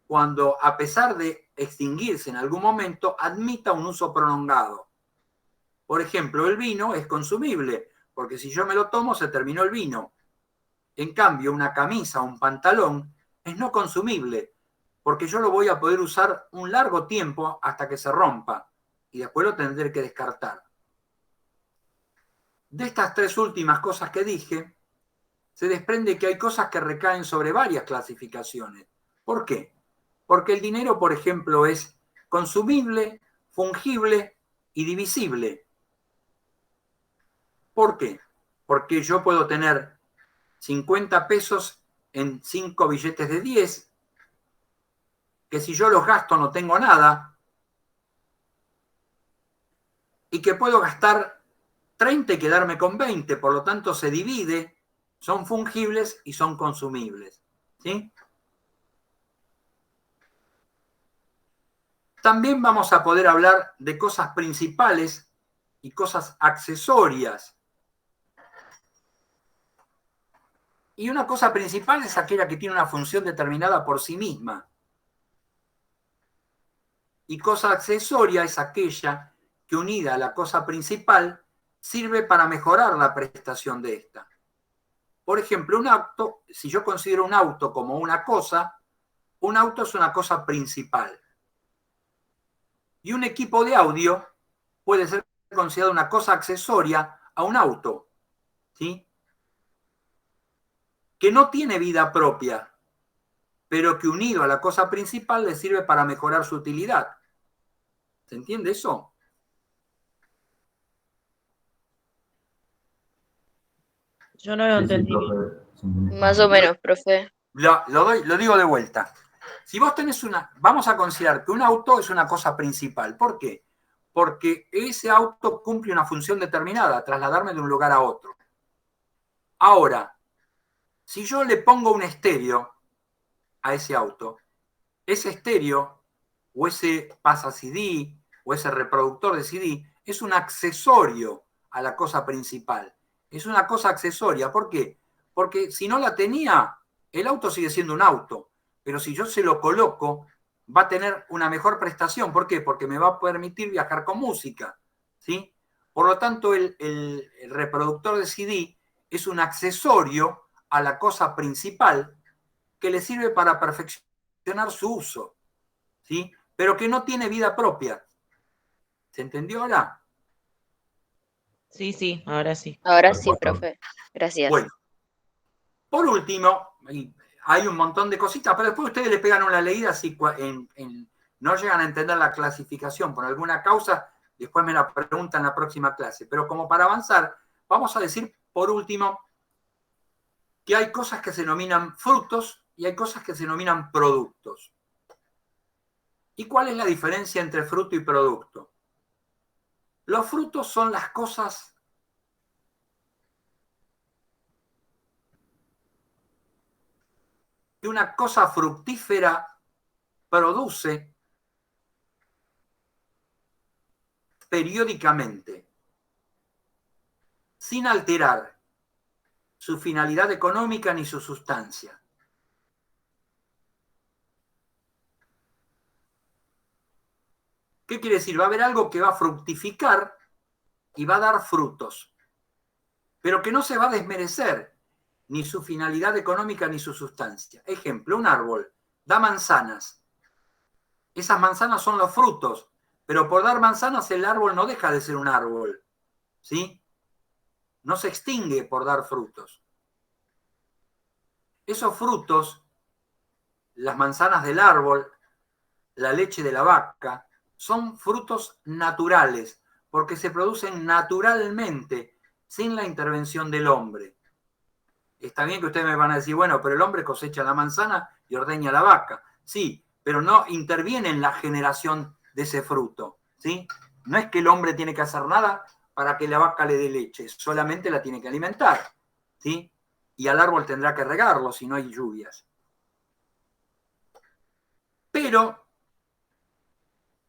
[SPEAKER 1] cuando, a pesar de extinguirse en algún momento, admita un uso prolongado. Por ejemplo, el vino es consumible, porque si yo me lo tomo, se terminó el vino. En cambio, una camisa o un pantalón es no consumible, porque yo lo voy a poder usar un largo tiempo hasta que se rompa, y después lo tendré que descartar. De estas tres últimas cosas que dije, se desprende que hay cosas que recaen sobre varias clasificaciones. ¿Por qué? Porque el dinero, por ejemplo, es consumible, fungible y divisible. ¿Por qué? Porque yo puedo tener 50 pesos en 5 billetes de 10, que si yo los gasto no tengo nada, y que puedo gastar 30 y quedarme con 20, por lo tanto se divide, son fungibles y son consumibles. ¿Sí? También vamos a poder hablar de cosas principales y cosas accesorias. Y una cosa principal es aquella que tiene una función determinada por sí misma. Y cosa accesoria es aquella que, unida a la cosa principal, sirve para mejorar la prestación de esta. Por ejemplo, un auto, si yo considero un auto como una cosa, un auto es una cosa principal. Y un equipo de audio puede ser considerado una cosa accesoria a un auto, ¿sí? Que no tiene vida propia, pero que unido a la cosa principal le sirve para mejorar su utilidad. ¿Se entiende eso?
[SPEAKER 2] Yo no lo entendí.
[SPEAKER 8] Más o menos, profe.
[SPEAKER 1] Lo digo de vuelta. Si vos tenés vamos a considerar que un auto es una cosa principal. ¿Por qué? Porque ese auto cumple una función determinada, trasladarme de un lugar a otro. Ahora, si yo le pongo un estéreo a ese auto, ese estéreo o ese pasa CD o ese reproductor de CD es un accesorio a la cosa principal. Es una cosa accesoria. ¿Por qué? Porque si no la tenía, el auto sigue siendo un auto. Pero si yo se lo coloco, va a tener una mejor prestación. ¿Por qué? Porque me va a permitir viajar con música, ¿sí? Por lo tanto, el reproductor de CD es un accesorio a la cosa principal que le sirve para perfeccionar su uso, ¿sí? Pero que no tiene vida propia. ¿Se entendió ahora?
[SPEAKER 2] Sí, ahora sí.
[SPEAKER 8] Ahora sí, profe. Gracias.
[SPEAKER 1] Bueno, por último, hay un montón de cositas, pero después ustedes le pegan una leída si no llegan a entender la clasificación por alguna causa, después me la preguntan en la próxima clase. Pero como para avanzar, vamos a decir, por último, que hay cosas que se denominan frutos y hay cosas que se denominan productos. ¿Y cuál es la diferencia entre fruto y producto? Los frutos son las cosas que una cosa fructífera produce periódicamente, sin alterar su finalidad económica ni su sustancia. ¿Qué quiere decir? Va a haber algo que va a fructificar y va a dar frutos, pero que no se va a desmerecer ni su finalidad económica ni su sustancia. Ejemplo, un árbol da manzanas. Esas manzanas son los frutos, pero por dar manzanas el árbol no deja de ser un árbol, ¿sí? No se extingue por dar frutos. Esos frutos, las manzanas del árbol, la leche de la vaca, son frutos naturales, porque se producen naturalmente, sin la intervención del hombre. Está bien que ustedes me van a decir, bueno, pero el hombre cosecha la manzana y ordeña la vaca. Sí, pero no interviene en la generación de ese fruto, ¿sí? No es que el hombre tiene que hacer nada para que la vaca le dé leche, solamente la tiene que alimentar, ¿sí? Y al árbol tendrá que regarlo si no hay lluvias. Pero,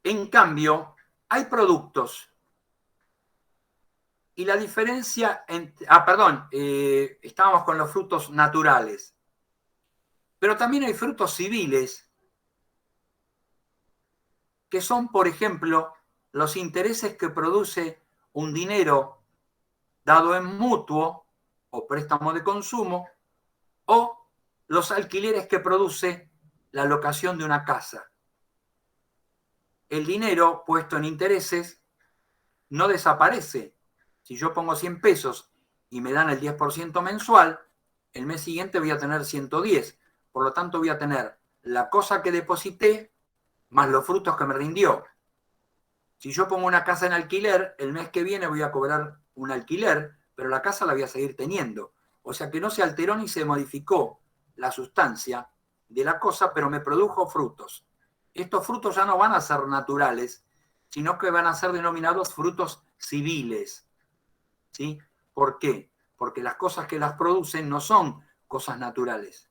[SPEAKER 1] en cambio, hay productos. Y la diferencia entre... estábamos con los frutos naturales. Pero también hay frutos civiles, que son, por ejemplo, los intereses que produce un dinero dado en mutuo o préstamo de consumo, o los alquileres que produce la locación de una casa. El dinero puesto en intereses no desaparece. Si yo pongo 100 pesos y me dan el 10% mensual, el mes siguiente voy a tener 110. Por lo tanto, voy a tener la cosa que deposité más los frutos que me rindió. Si yo pongo una casa en alquiler, el mes que viene voy a cobrar un alquiler, pero la casa la voy a seguir teniendo. O sea que no se alteró ni se modificó la sustancia de la cosa, pero me produjo frutos. Estos frutos ya no van a ser naturales, sino que van a ser denominados frutos civiles. ¿Sí? ¿Por qué? Porque las cosas que las producen no son cosas naturales,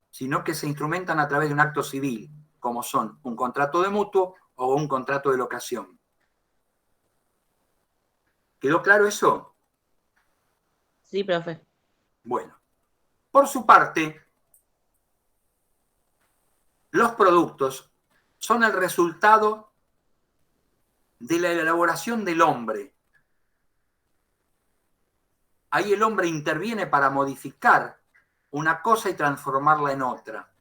[SPEAKER 1] sino que se instrumentan a través de un acto civil, como son un contrato de mutuo o un contrato de locación. ¿Quedó claro eso?
[SPEAKER 2] Sí, profe.
[SPEAKER 1] Bueno, por su parte, los productos son el resultado de la elaboración del hombre. Ahí el hombre interviene para modificar una cosa y transformarla en otra.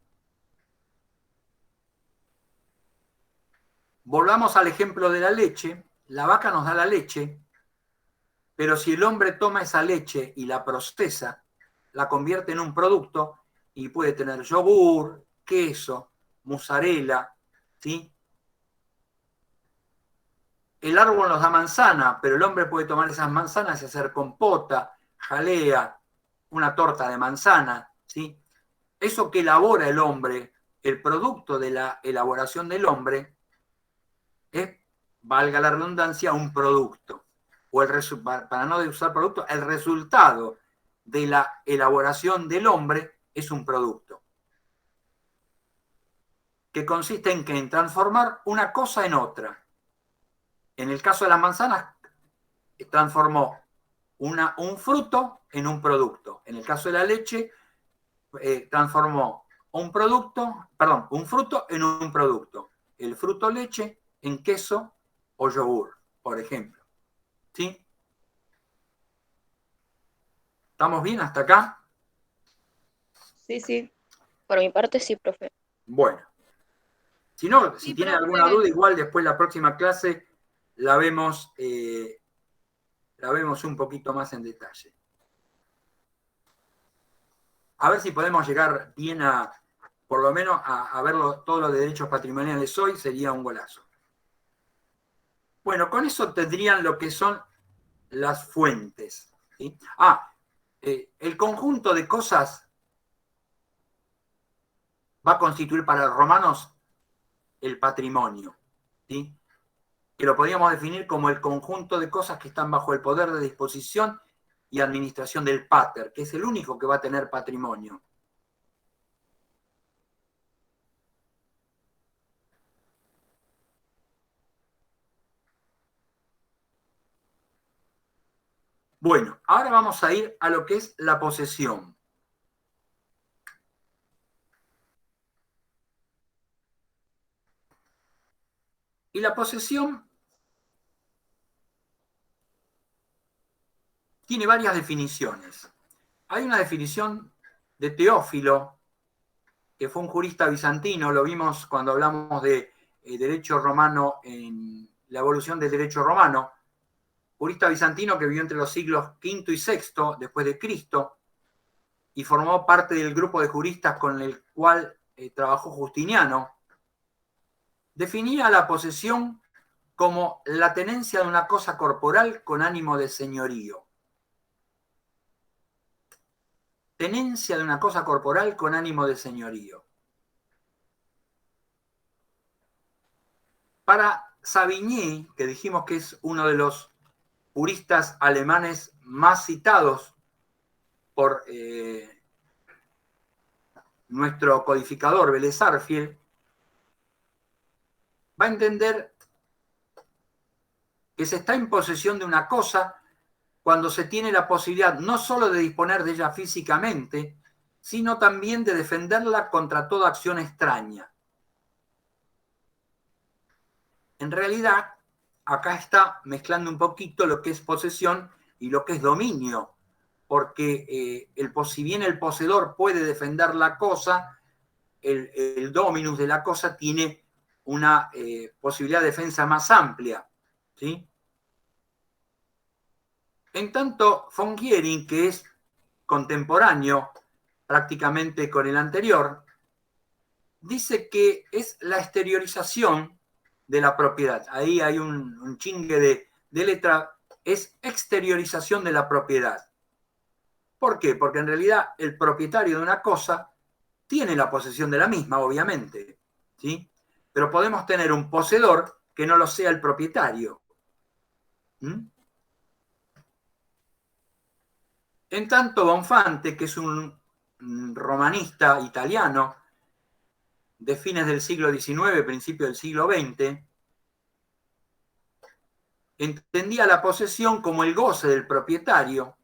[SPEAKER 1] Volvamos al ejemplo de la leche. La vaca nos da la leche, pero si el hombre toma esa leche y la procesa, la convierte en un producto y puede tener yogur, queso, mozzarella, ¿sí? El árbol nos da manzana, pero el hombre puede tomar esas manzanas y hacer compota, jalea, una torta de manzana, ¿sí? Eso que elabora el hombre, el producto de la elaboración del hombre, es, valga la redundancia, un producto. O para no usar producto, el resultado de la elaboración del hombre es un producto. Que consiste en, en transformar una cosa en otra. En el caso de las manzanas, transformó un fruto en un producto. En el caso de la leche, transformó un fruto en un producto. El fruto leche en queso o yogur, por ejemplo. ¿Sí? ¿Estamos bien hasta acá?
[SPEAKER 8] Sí, sí. Por mi parte, sí, profe.
[SPEAKER 1] Bueno. Si no, si
[SPEAKER 9] Sí,
[SPEAKER 1] tienen
[SPEAKER 9] profe.
[SPEAKER 1] alguna duda, igual después la próxima clase la vemos un poquito más en detalle. A ver si podemos llegar bien a, por lo menos, a ver todos los derechos patrimoniales hoy, sería un golazo. Bueno, con eso tendrían lo que son las fuentes. ¿Sí? El conjunto de cosas va a constituir para los romanos el patrimonio, ¿sí? Que lo podríamos definir como el conjunto de cosas que están bajo el poder de disposición y administración del pater, que es el único que va a tener patrimonio. Bueno, ahora vamos a ir a lo que es la posesión. Y la posesión tiene varias definiciones. Hay una definición de Teófilo, que fue un jurista bizantino, lo vimos cuando hablamos de derecho romano, en la evolución del derecho romano, jurista bizantino que vivió entre los siglos V y VI después de Cristo y formó parte del grupo de juristas con el cual trabajó Justiniano. Definía la posesión como la tenencia de una cosa corporal con ánimo de señorío. Tenencia de una cosa corporal con ánimo de señorío. Para Savigny, que dijimos que es uno de los juristas alemanes más citados por nuestro codificador Vélez Sarsfield, va a entender que se está en posesión de una cosa cuando se tiene la posibilidad no solo de disponer de ella físicamente, sino también de defenderla contra toda acción extraña. En realidad, acá está mezclando un poquito lo que es posesión y lo que es dominio, porque si bien el poseedor puede defender la cosa, el dominus de la cosa tiene una posibilidad de defensa más amplia, ¿sí? En tanto, von Giering, que es contemporáneo prácticamente con el anterior, dice que es la exteriorización de la propiedad. Ahí hay un chingue de letra, es exteriorización de la propiedad. ¿Por qué? Porque en realidad el propietario de una cosa tiene la posesión de la misma, obviamente, ¿sí? Pero podemos tener un poseedor que no lo sea el propietario. En tanto, Bonfante, que es un romanista italiano de fines del siglo XIX, principio del siglo XX, entendía la posesión como el goce del propietario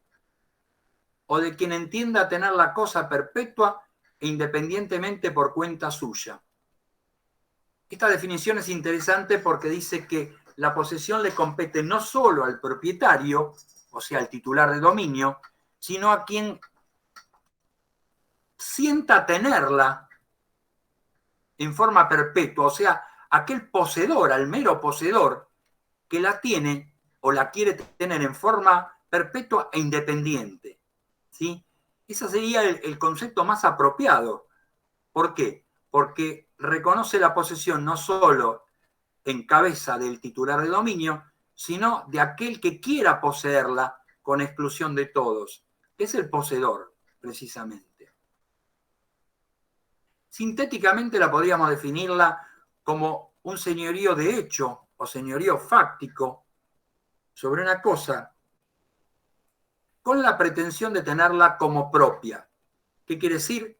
[SPEAKER 1] o de quien entienda tener la cosa perpetua e independientemente por cuenta suya. Esta definición es interesante porque dice que la posesión le compete no solo al propietario, o sea, al titular de dominio, sino a quien sienta tenerla en forma perpetua, o sea, aquel poseedor, al mero poseedor, que la tiene o la quiere tener en forma perpetua e independiente, ¿sí? Ese sería el concepto más apropiado. ¿Por qué? Porque reconoce la posesión no solo en cabeza del titular de dominio, sino de aquel que quiera poseerla con exclusión de todos. Es el poseedor, precisamente. Sintéticamente la podríamos definirla como un señorío de hecho o señorío fáctico sobre una cosa con la pretensión de tenerla como propia. ¿Qué quiere decir?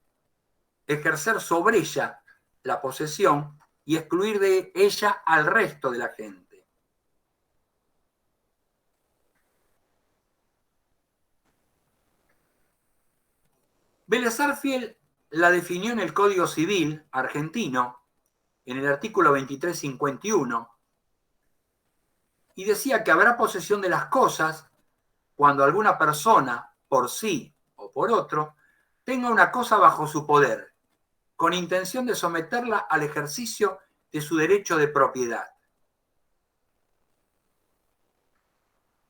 [SPEAKER 1] Ejercer sobre ella la posesión y excluir de ella al resto de la gente. Vélez Sarsfield la definió en el Código Civil argentino, en el artículo 2351, y decía que habrá posesión de las cosas cuando alguna persona, por sí o por otro, tenga una cosa bajo su poder, con intención de someterla al ejercicio de su derecho de propiedad.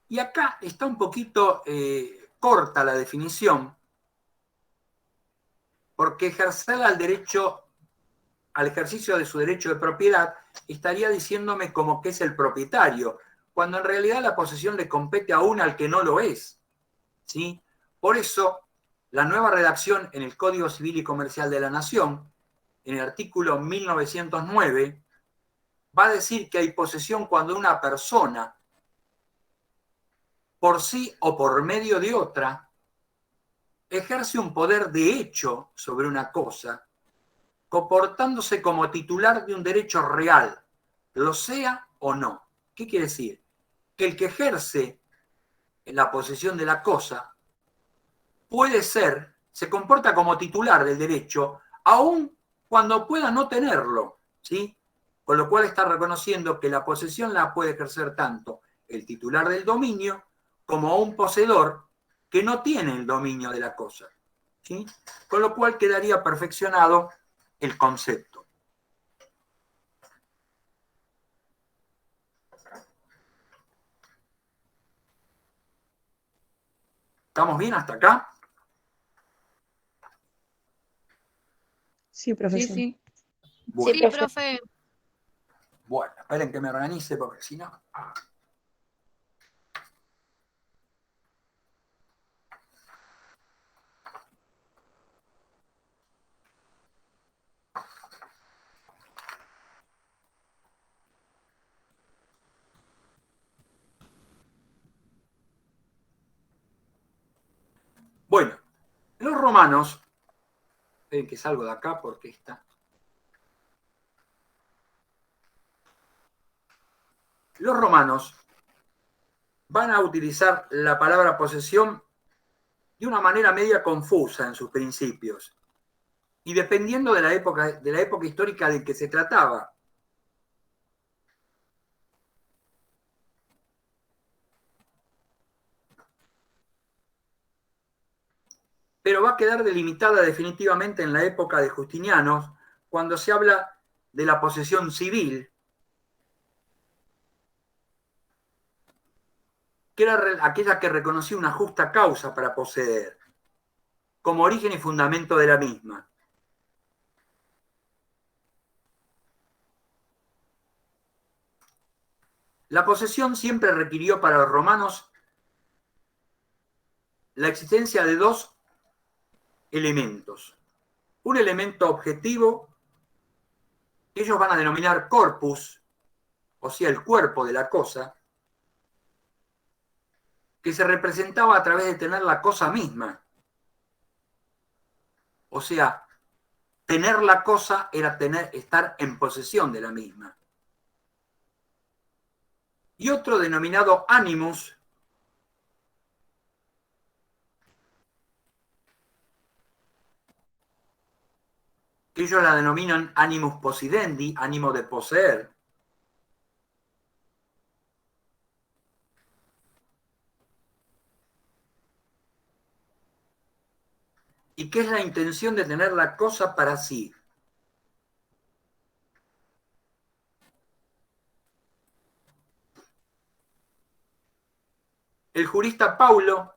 [SPEAKER 1] Y acá está un poquito corta la definición, porque ejercer al ejercicio de su derecho de propiedad estaría diciéndome como que es el propietario, cuando en realidad la posesión le compete aún al que no lo es, ¿sí? Por eso, la nueva redacción en el Código Civil y Comercial de la Nación, en el artículo 1909, va a decir que hay posesión cuando una persona, por sí o por medio de otra, ejerce un poder de hecho sobre una cosa, comportándose como titular de un derecho real, lo sea o no. ¿Qué quiere decir? Que el que ejerce la posesión de la cosa puede ser, se comporta como titular del derecho, aun cuando pueda no tenerlo, ¿sí? Con lo cual está reconociendo que la posesión la puede ejercer tanto el titular del dominio como un poseedor que no tiene el dominio de la cosa, ¿sí? Con lo cual quedaría perfeccionado el concepto. ¿Estamos bien hasta acá?
[SPEAKER 4] Sí, profesor.
[SPEAKER 2] Sí.
[SPEAKER 1] Bueno,
[SPEAKER 9] Sí, profe.
[SPEAKER 1] bueno, esperen que me organice porque si no... romanos, ven que salgo de acá porque está. Los romanos van a utilizar la palabra posesión de una manera media confusa en sus principios. Y dependiendo de la época histórica de que se trataba. Pero va a quedar delimitada definitivamente en la época de Justinianos, cuando se habla de la posesión civil, que era aquella que reconocía una justa causa para poseer, como origen y fundamento de la misma. La posesión siempre requirió para los romanos la existencia de dos elementos. Un elemento objetivo, que ellos van a denominar corpus, o sea, el cuerpo de la cosa, que se representaba a través de tener la cosa misma. O sea, tener la cosa era estar en posesión de la misma. Y otro denominado animus, que ellos la denominan animus possidendi, ánimo de poseer. Y que es la intención de tener la cosa para sí. El jurista Paulo,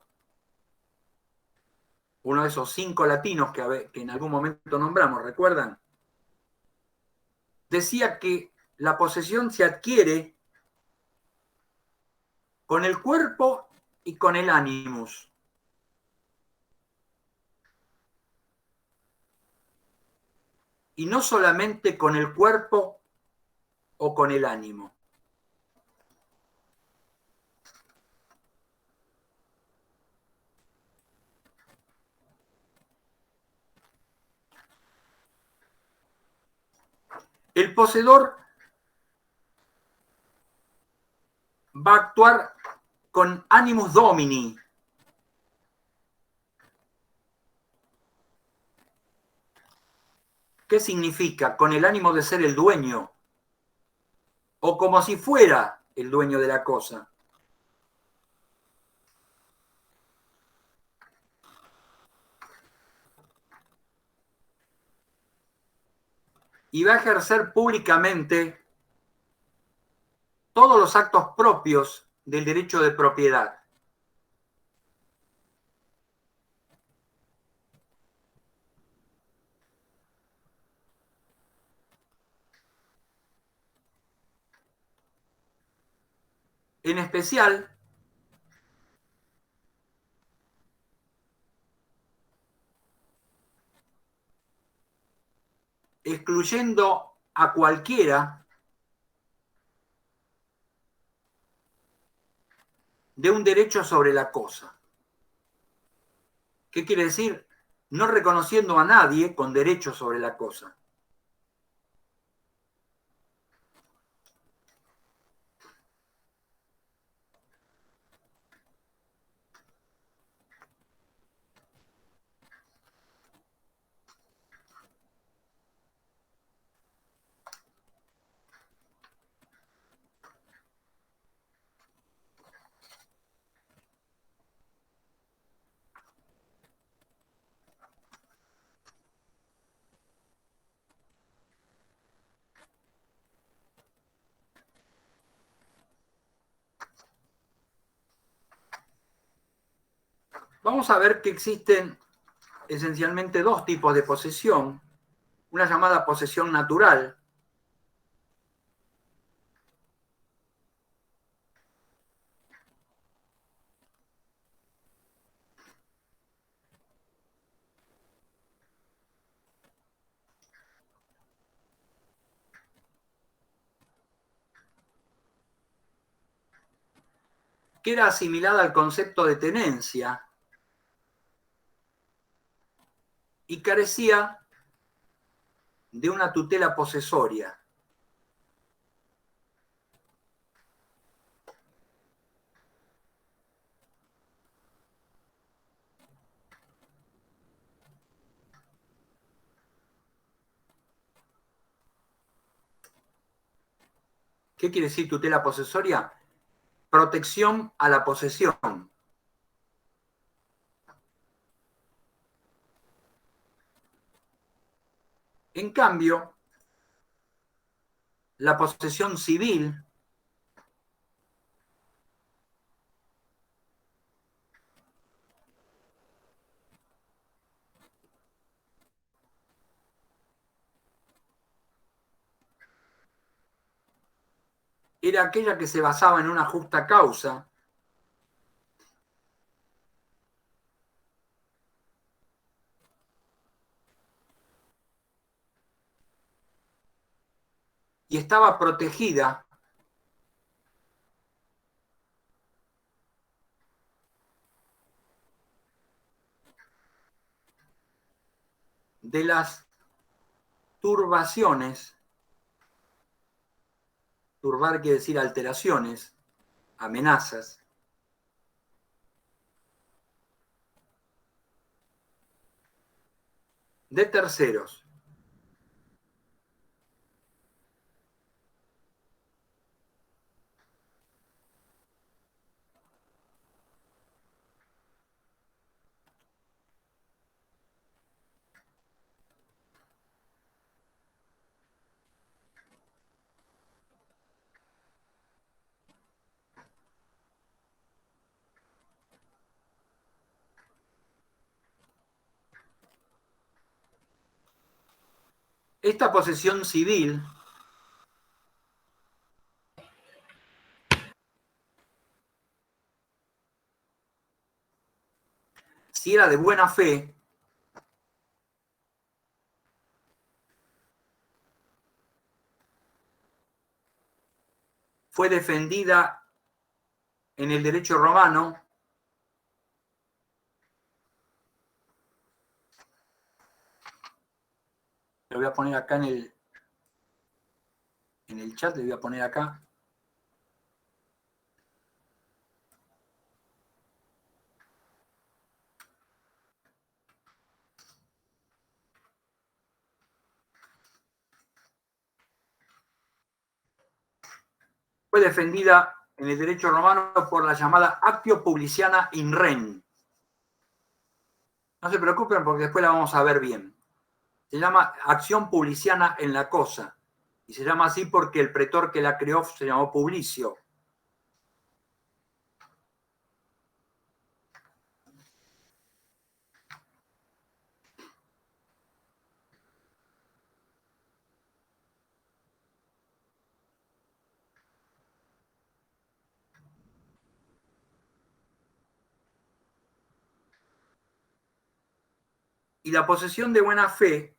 [SPEAKER 1] uno de esos 5 latinos que en algún momento nombramos, ¿recuerdan? Decía que la posesión se adquiere con el cuerpo y con el animus. Y no solamente con el cuerpo o con el ánimo. El poseedor va a actuar con animus domini. ¿Qué significa? Con el ánimo de ser el dueño. O como si fuera el dueño de la cosa. Y va a ejercer públicamente todos los actos propios del derecho de propiedad. En especial, excluyendo a cualquiera de un derecho sobre la cosa. ¿Qué quiere decir? No reconociendo a nadie con derecho sobre la cosa. Vamos a ver que existen esencialmente dos tipos de posesión. Una llamada posesión natural, que era asimilada al concepto de tenencia, y carecía de una tutela posesoria. ¿Qué quiere decir tutela posesoria? Protección a la posesión. En cambio, la posesión civil era aquella que se basaba en una justa causa y estaba protegida de las turbaciones, turbar quiere decir alteraciones, amenazas, de terceros. Esta posesión civil si era de buena fe, fue defendida en el derecho romano lo voy a poner acá en el chat, le voy a poner acá. Fue defendida en el derecho romano por la llamada Actio Publiciana in Rem. No se preocupen porque después la vamos a ver bien. Se llama acción publiciana en la cosa. Y se llama así porque el pretor que la creó se llamó Publicio. Y la posesión de buena fe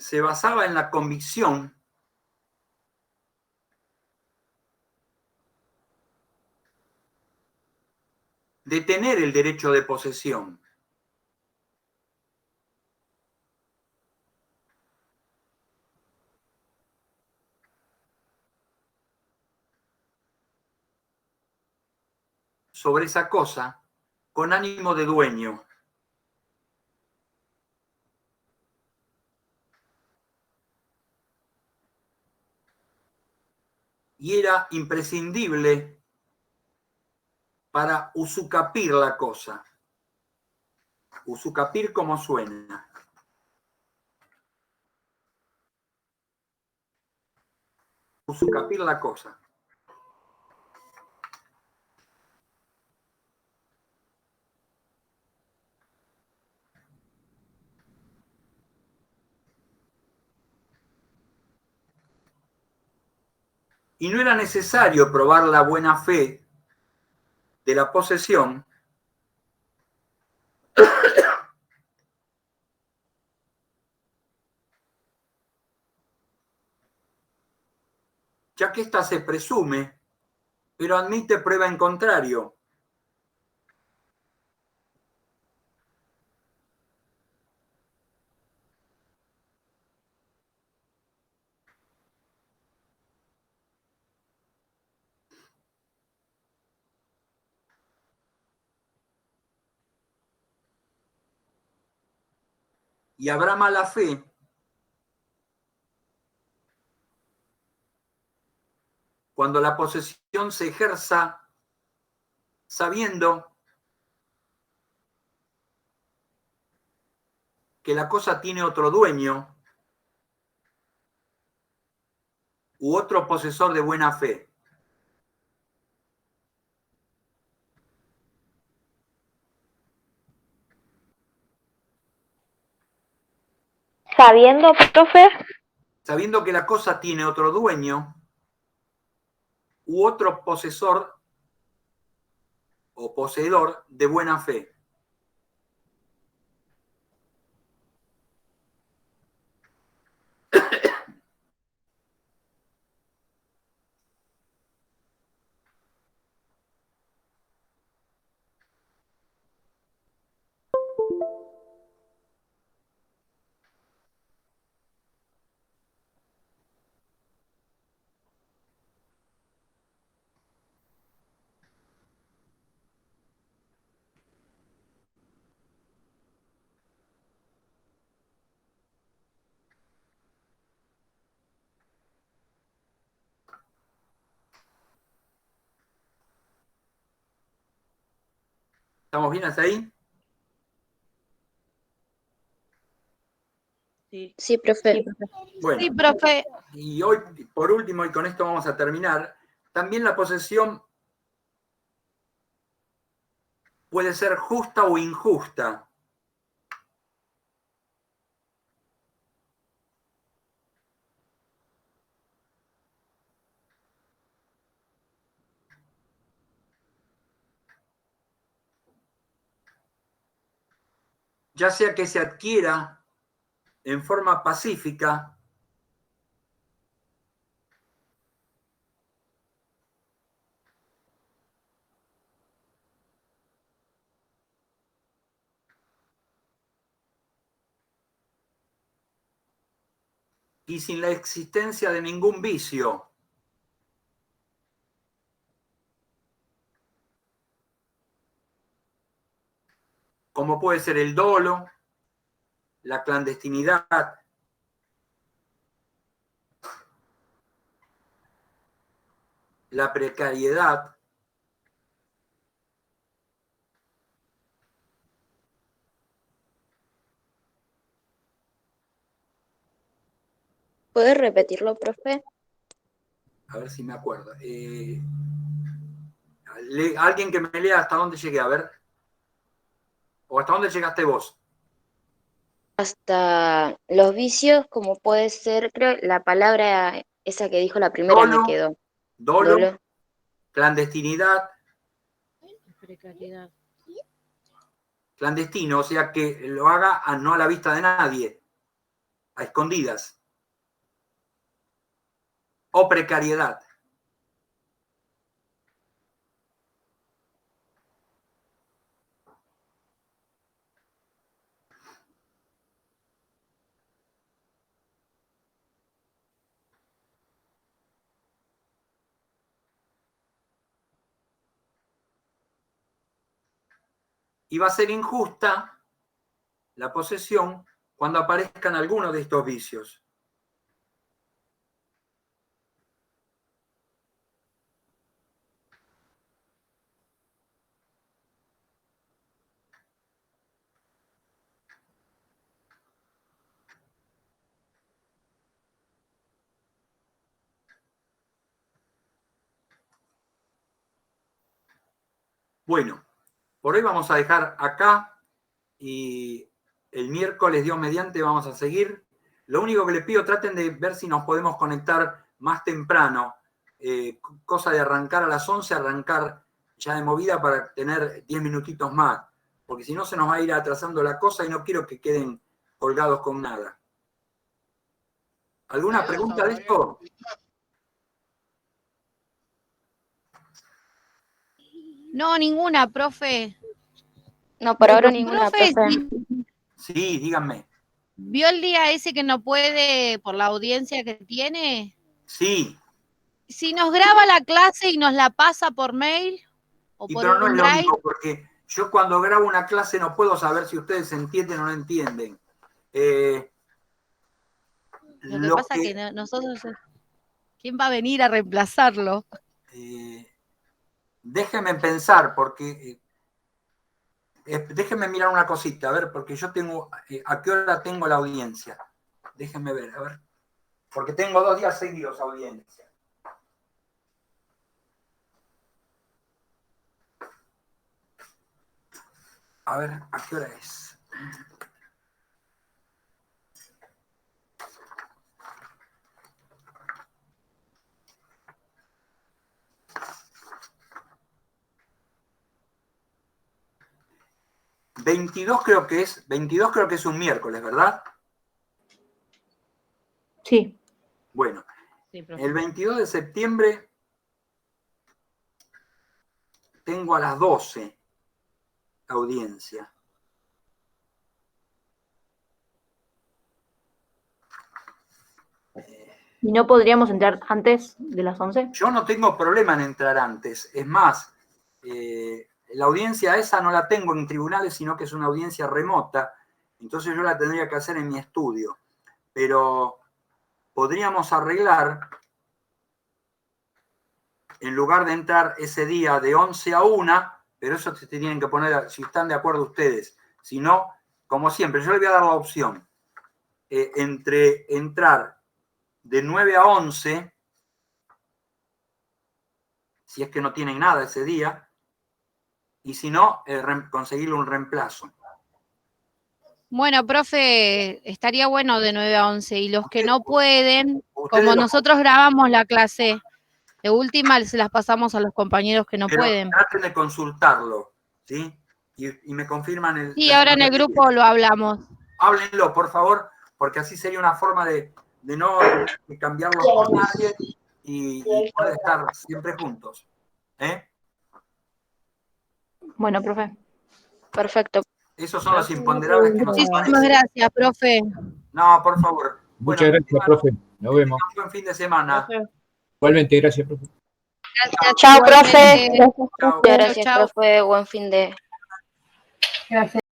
[SPEAKER 1] se basaba en la convicción de tener el derecho de posesión. Sobre esa cosa con ánimo de dueño. Y era imprescindible para usucapir la cosa. Usucapir como suena. Usucapir la cosa. Y no era necesario probar la buena fe de la posesión ya que ésta se presume pero admite prueba en contrario. Y habrá mala fe cuando la posesión se ejerza sabiendo que la cosa tiene otro dueño u otro posesor de buena fe.
[SPEAKER 7] Sabiendo, profe.
[SPEAKER 1] Sabiendo que la cosa tiene otro dueño u otro posesor o poseedor de buena fe. ¿Estamos bien hasta ahí?
[SPEAKER 2] Sí.
[SPEAKER 8] Sí, profe.
[SPEAKER 1] Bueno,
[SPEAKER 9] Sí, profe.
[SPEAKER 1] y hoy, por último, y con esto vamos a terminar, también la posesión puede ser justa o injusta. Ya sea que se adquiera en forma pacífica y sin la existencia de ningún vicio. Como puede ser el dolo, la clandestinidad, la precariedad,
[SPEAKER 8] ¿Puedes repetirlo, profe?
[SPEAKER 1] a ver si me acuerdo. Alguien que me lea hasta dónde llegué, a ver. ¿O hasta dónde llegaste vos?
[SPEAKER 8] Hasta los vicios, como puede ser, creo, la palabra esa que dijo la primera me
[SPEAKER 1] Dolo,
[SPEAKER 8] quedó.
[SPEAKER 1] dolo,
[SPEAKER 8] Dolo.
[SPEAKER 1] clandestinidad,
[SPEAKER 2] Precariedad.
[SPEAKER 1] clandestino, o sea que lo haga no a la vista de nadie, a escondidas. O precariedad. Y va a ser injusta la posesión cuando aparezcan algunos de estos vicios. Bueno, por hoy vamos a dejar acá y el miércoles, Dios mediante, vamos a seguir. Lo único que les pido, traten de ver si nos podemos conectar más temprano. Cosa de arrancar a las 11, arrancar ya de movida para tener 10 minutitos más, porque si no se nos va a ir atrasando la cosa y no quiero que queden colgados con nada. ¿Alguna pregunta de esto?
[SPEAKER 9] No, ninguna, profe.
[SPEAKER 8] No, por ahora ninguna,
[SPEAKER 9] Profe,
[SPEAKER 8] profe.
[SPEAKER 1] Sí, díganme.
[SPEAKER 9] ¿vio el día ese que no puede por la audiencia que tiene?
[SPEAKER 1] Sí,
[SPEAKER 9] Si nos graba la clase y nos la pasa por mail o por
[SPEAKER 1] pero no es
[SPEAKER 9] un
[SPEAKER 1] lo
[SPEAKER 9] drive,
[SPEAKER 1] mismo, porque yo cuando grabo una clase no puedo saber si ustedes entienden o no entienden.
[SPEAKER 9] lo que pasa es que nosotros, ¿quién va a venir a reemplazarlo?
[SPEAKER 1] Déjenme pensar, porque déjenme mirar una cosita, a ver, porque yo tengo, ¿a qué hora tengo la audiencia? Déjenme ver, a ver, porque tengo 2 días seguidos audiencia. A ver, ¿a qué hora es? ...22 creo que es un miércoles, ¿verdad?
[SPEAKER 7] Sí.
[SPEAKER 1] Bueno,
[SPEAKER 2] Sí, profe.
[SPEAKER 1] el 22 de septiembre tengo a las 12 audiencia.
[SPEAKER 7] ¿Y no podríamos entrar antes de las 11?
[SPEAKER 1] Yo no tengo problema en entrar antes. Es más, la audiencia esa no la tengo en tribunales, sino que es una audiencia remota. Entonces yo la tendría que hacer en mi estudio. Pero podríamos arreglar, en lugar de entrar ese día de 11 a 1, pero eso se tienen que poner, si están de acuerdo ustedes. Si no, como siempre, yo les voy a dar la opción. Entre entrar de 9 a 11, si es que no tienen nada ese día, y si no, conseguirle un reemplazo.
[SPEAKER 9] Bueno, profe, estaría bueno de 9 a 11 y los que no pueden,
[SPEAKER 1] Ustedes
[SPEAKER 9] como
[SPEAKER 1] lo-
[SPEAKER 9] nosotros grabamos la clase, de última se las pasamos a los compañeros que no
[SPEAKER 1] pero
[SPEAKER 9] pueden.
[SPEAKER 1] traten de consultarlo, ¿sí? Y me confirman
[SPEAKER 9] Sí, ahora en el grupo lo hablamos.
[SPEAKER 1] Háblenlo, por favor, porque así sería una forma de no cambiarlo con nadie y poder estar siempre juntos. ¿Eh?
[SPEAKER 7] Bueno, profe.
[SPEAKER 8] Perfecto.
[SPEAKER 1] Esos son los imponderables que nos
[SPEAKER 9] Muchísimas
[SPEAKER 1] aparecen.
[SPEAKER 9] gracias, profe.
[SPEAKER 1] No, por favor.
[SPEAKER 10] Muchas gracias, profe. Nos vemos.
[SPEAKER 1] Buen fin de semana.
[SPEAKER 10] Igualmente, gracias, profe.
[SPEAKER 9] Gracias.
[SPEAKER 8] Chao, profe.
[SPEAKER 9] Igualmente.
[SPEAKER 1] Chao.
[SPEAKER 8] Muchas gracias,
[SPEAKER 9] Chao.
[SPEAKER 8] profe. Buen fin de...
[SPEAKER 3] Gracias.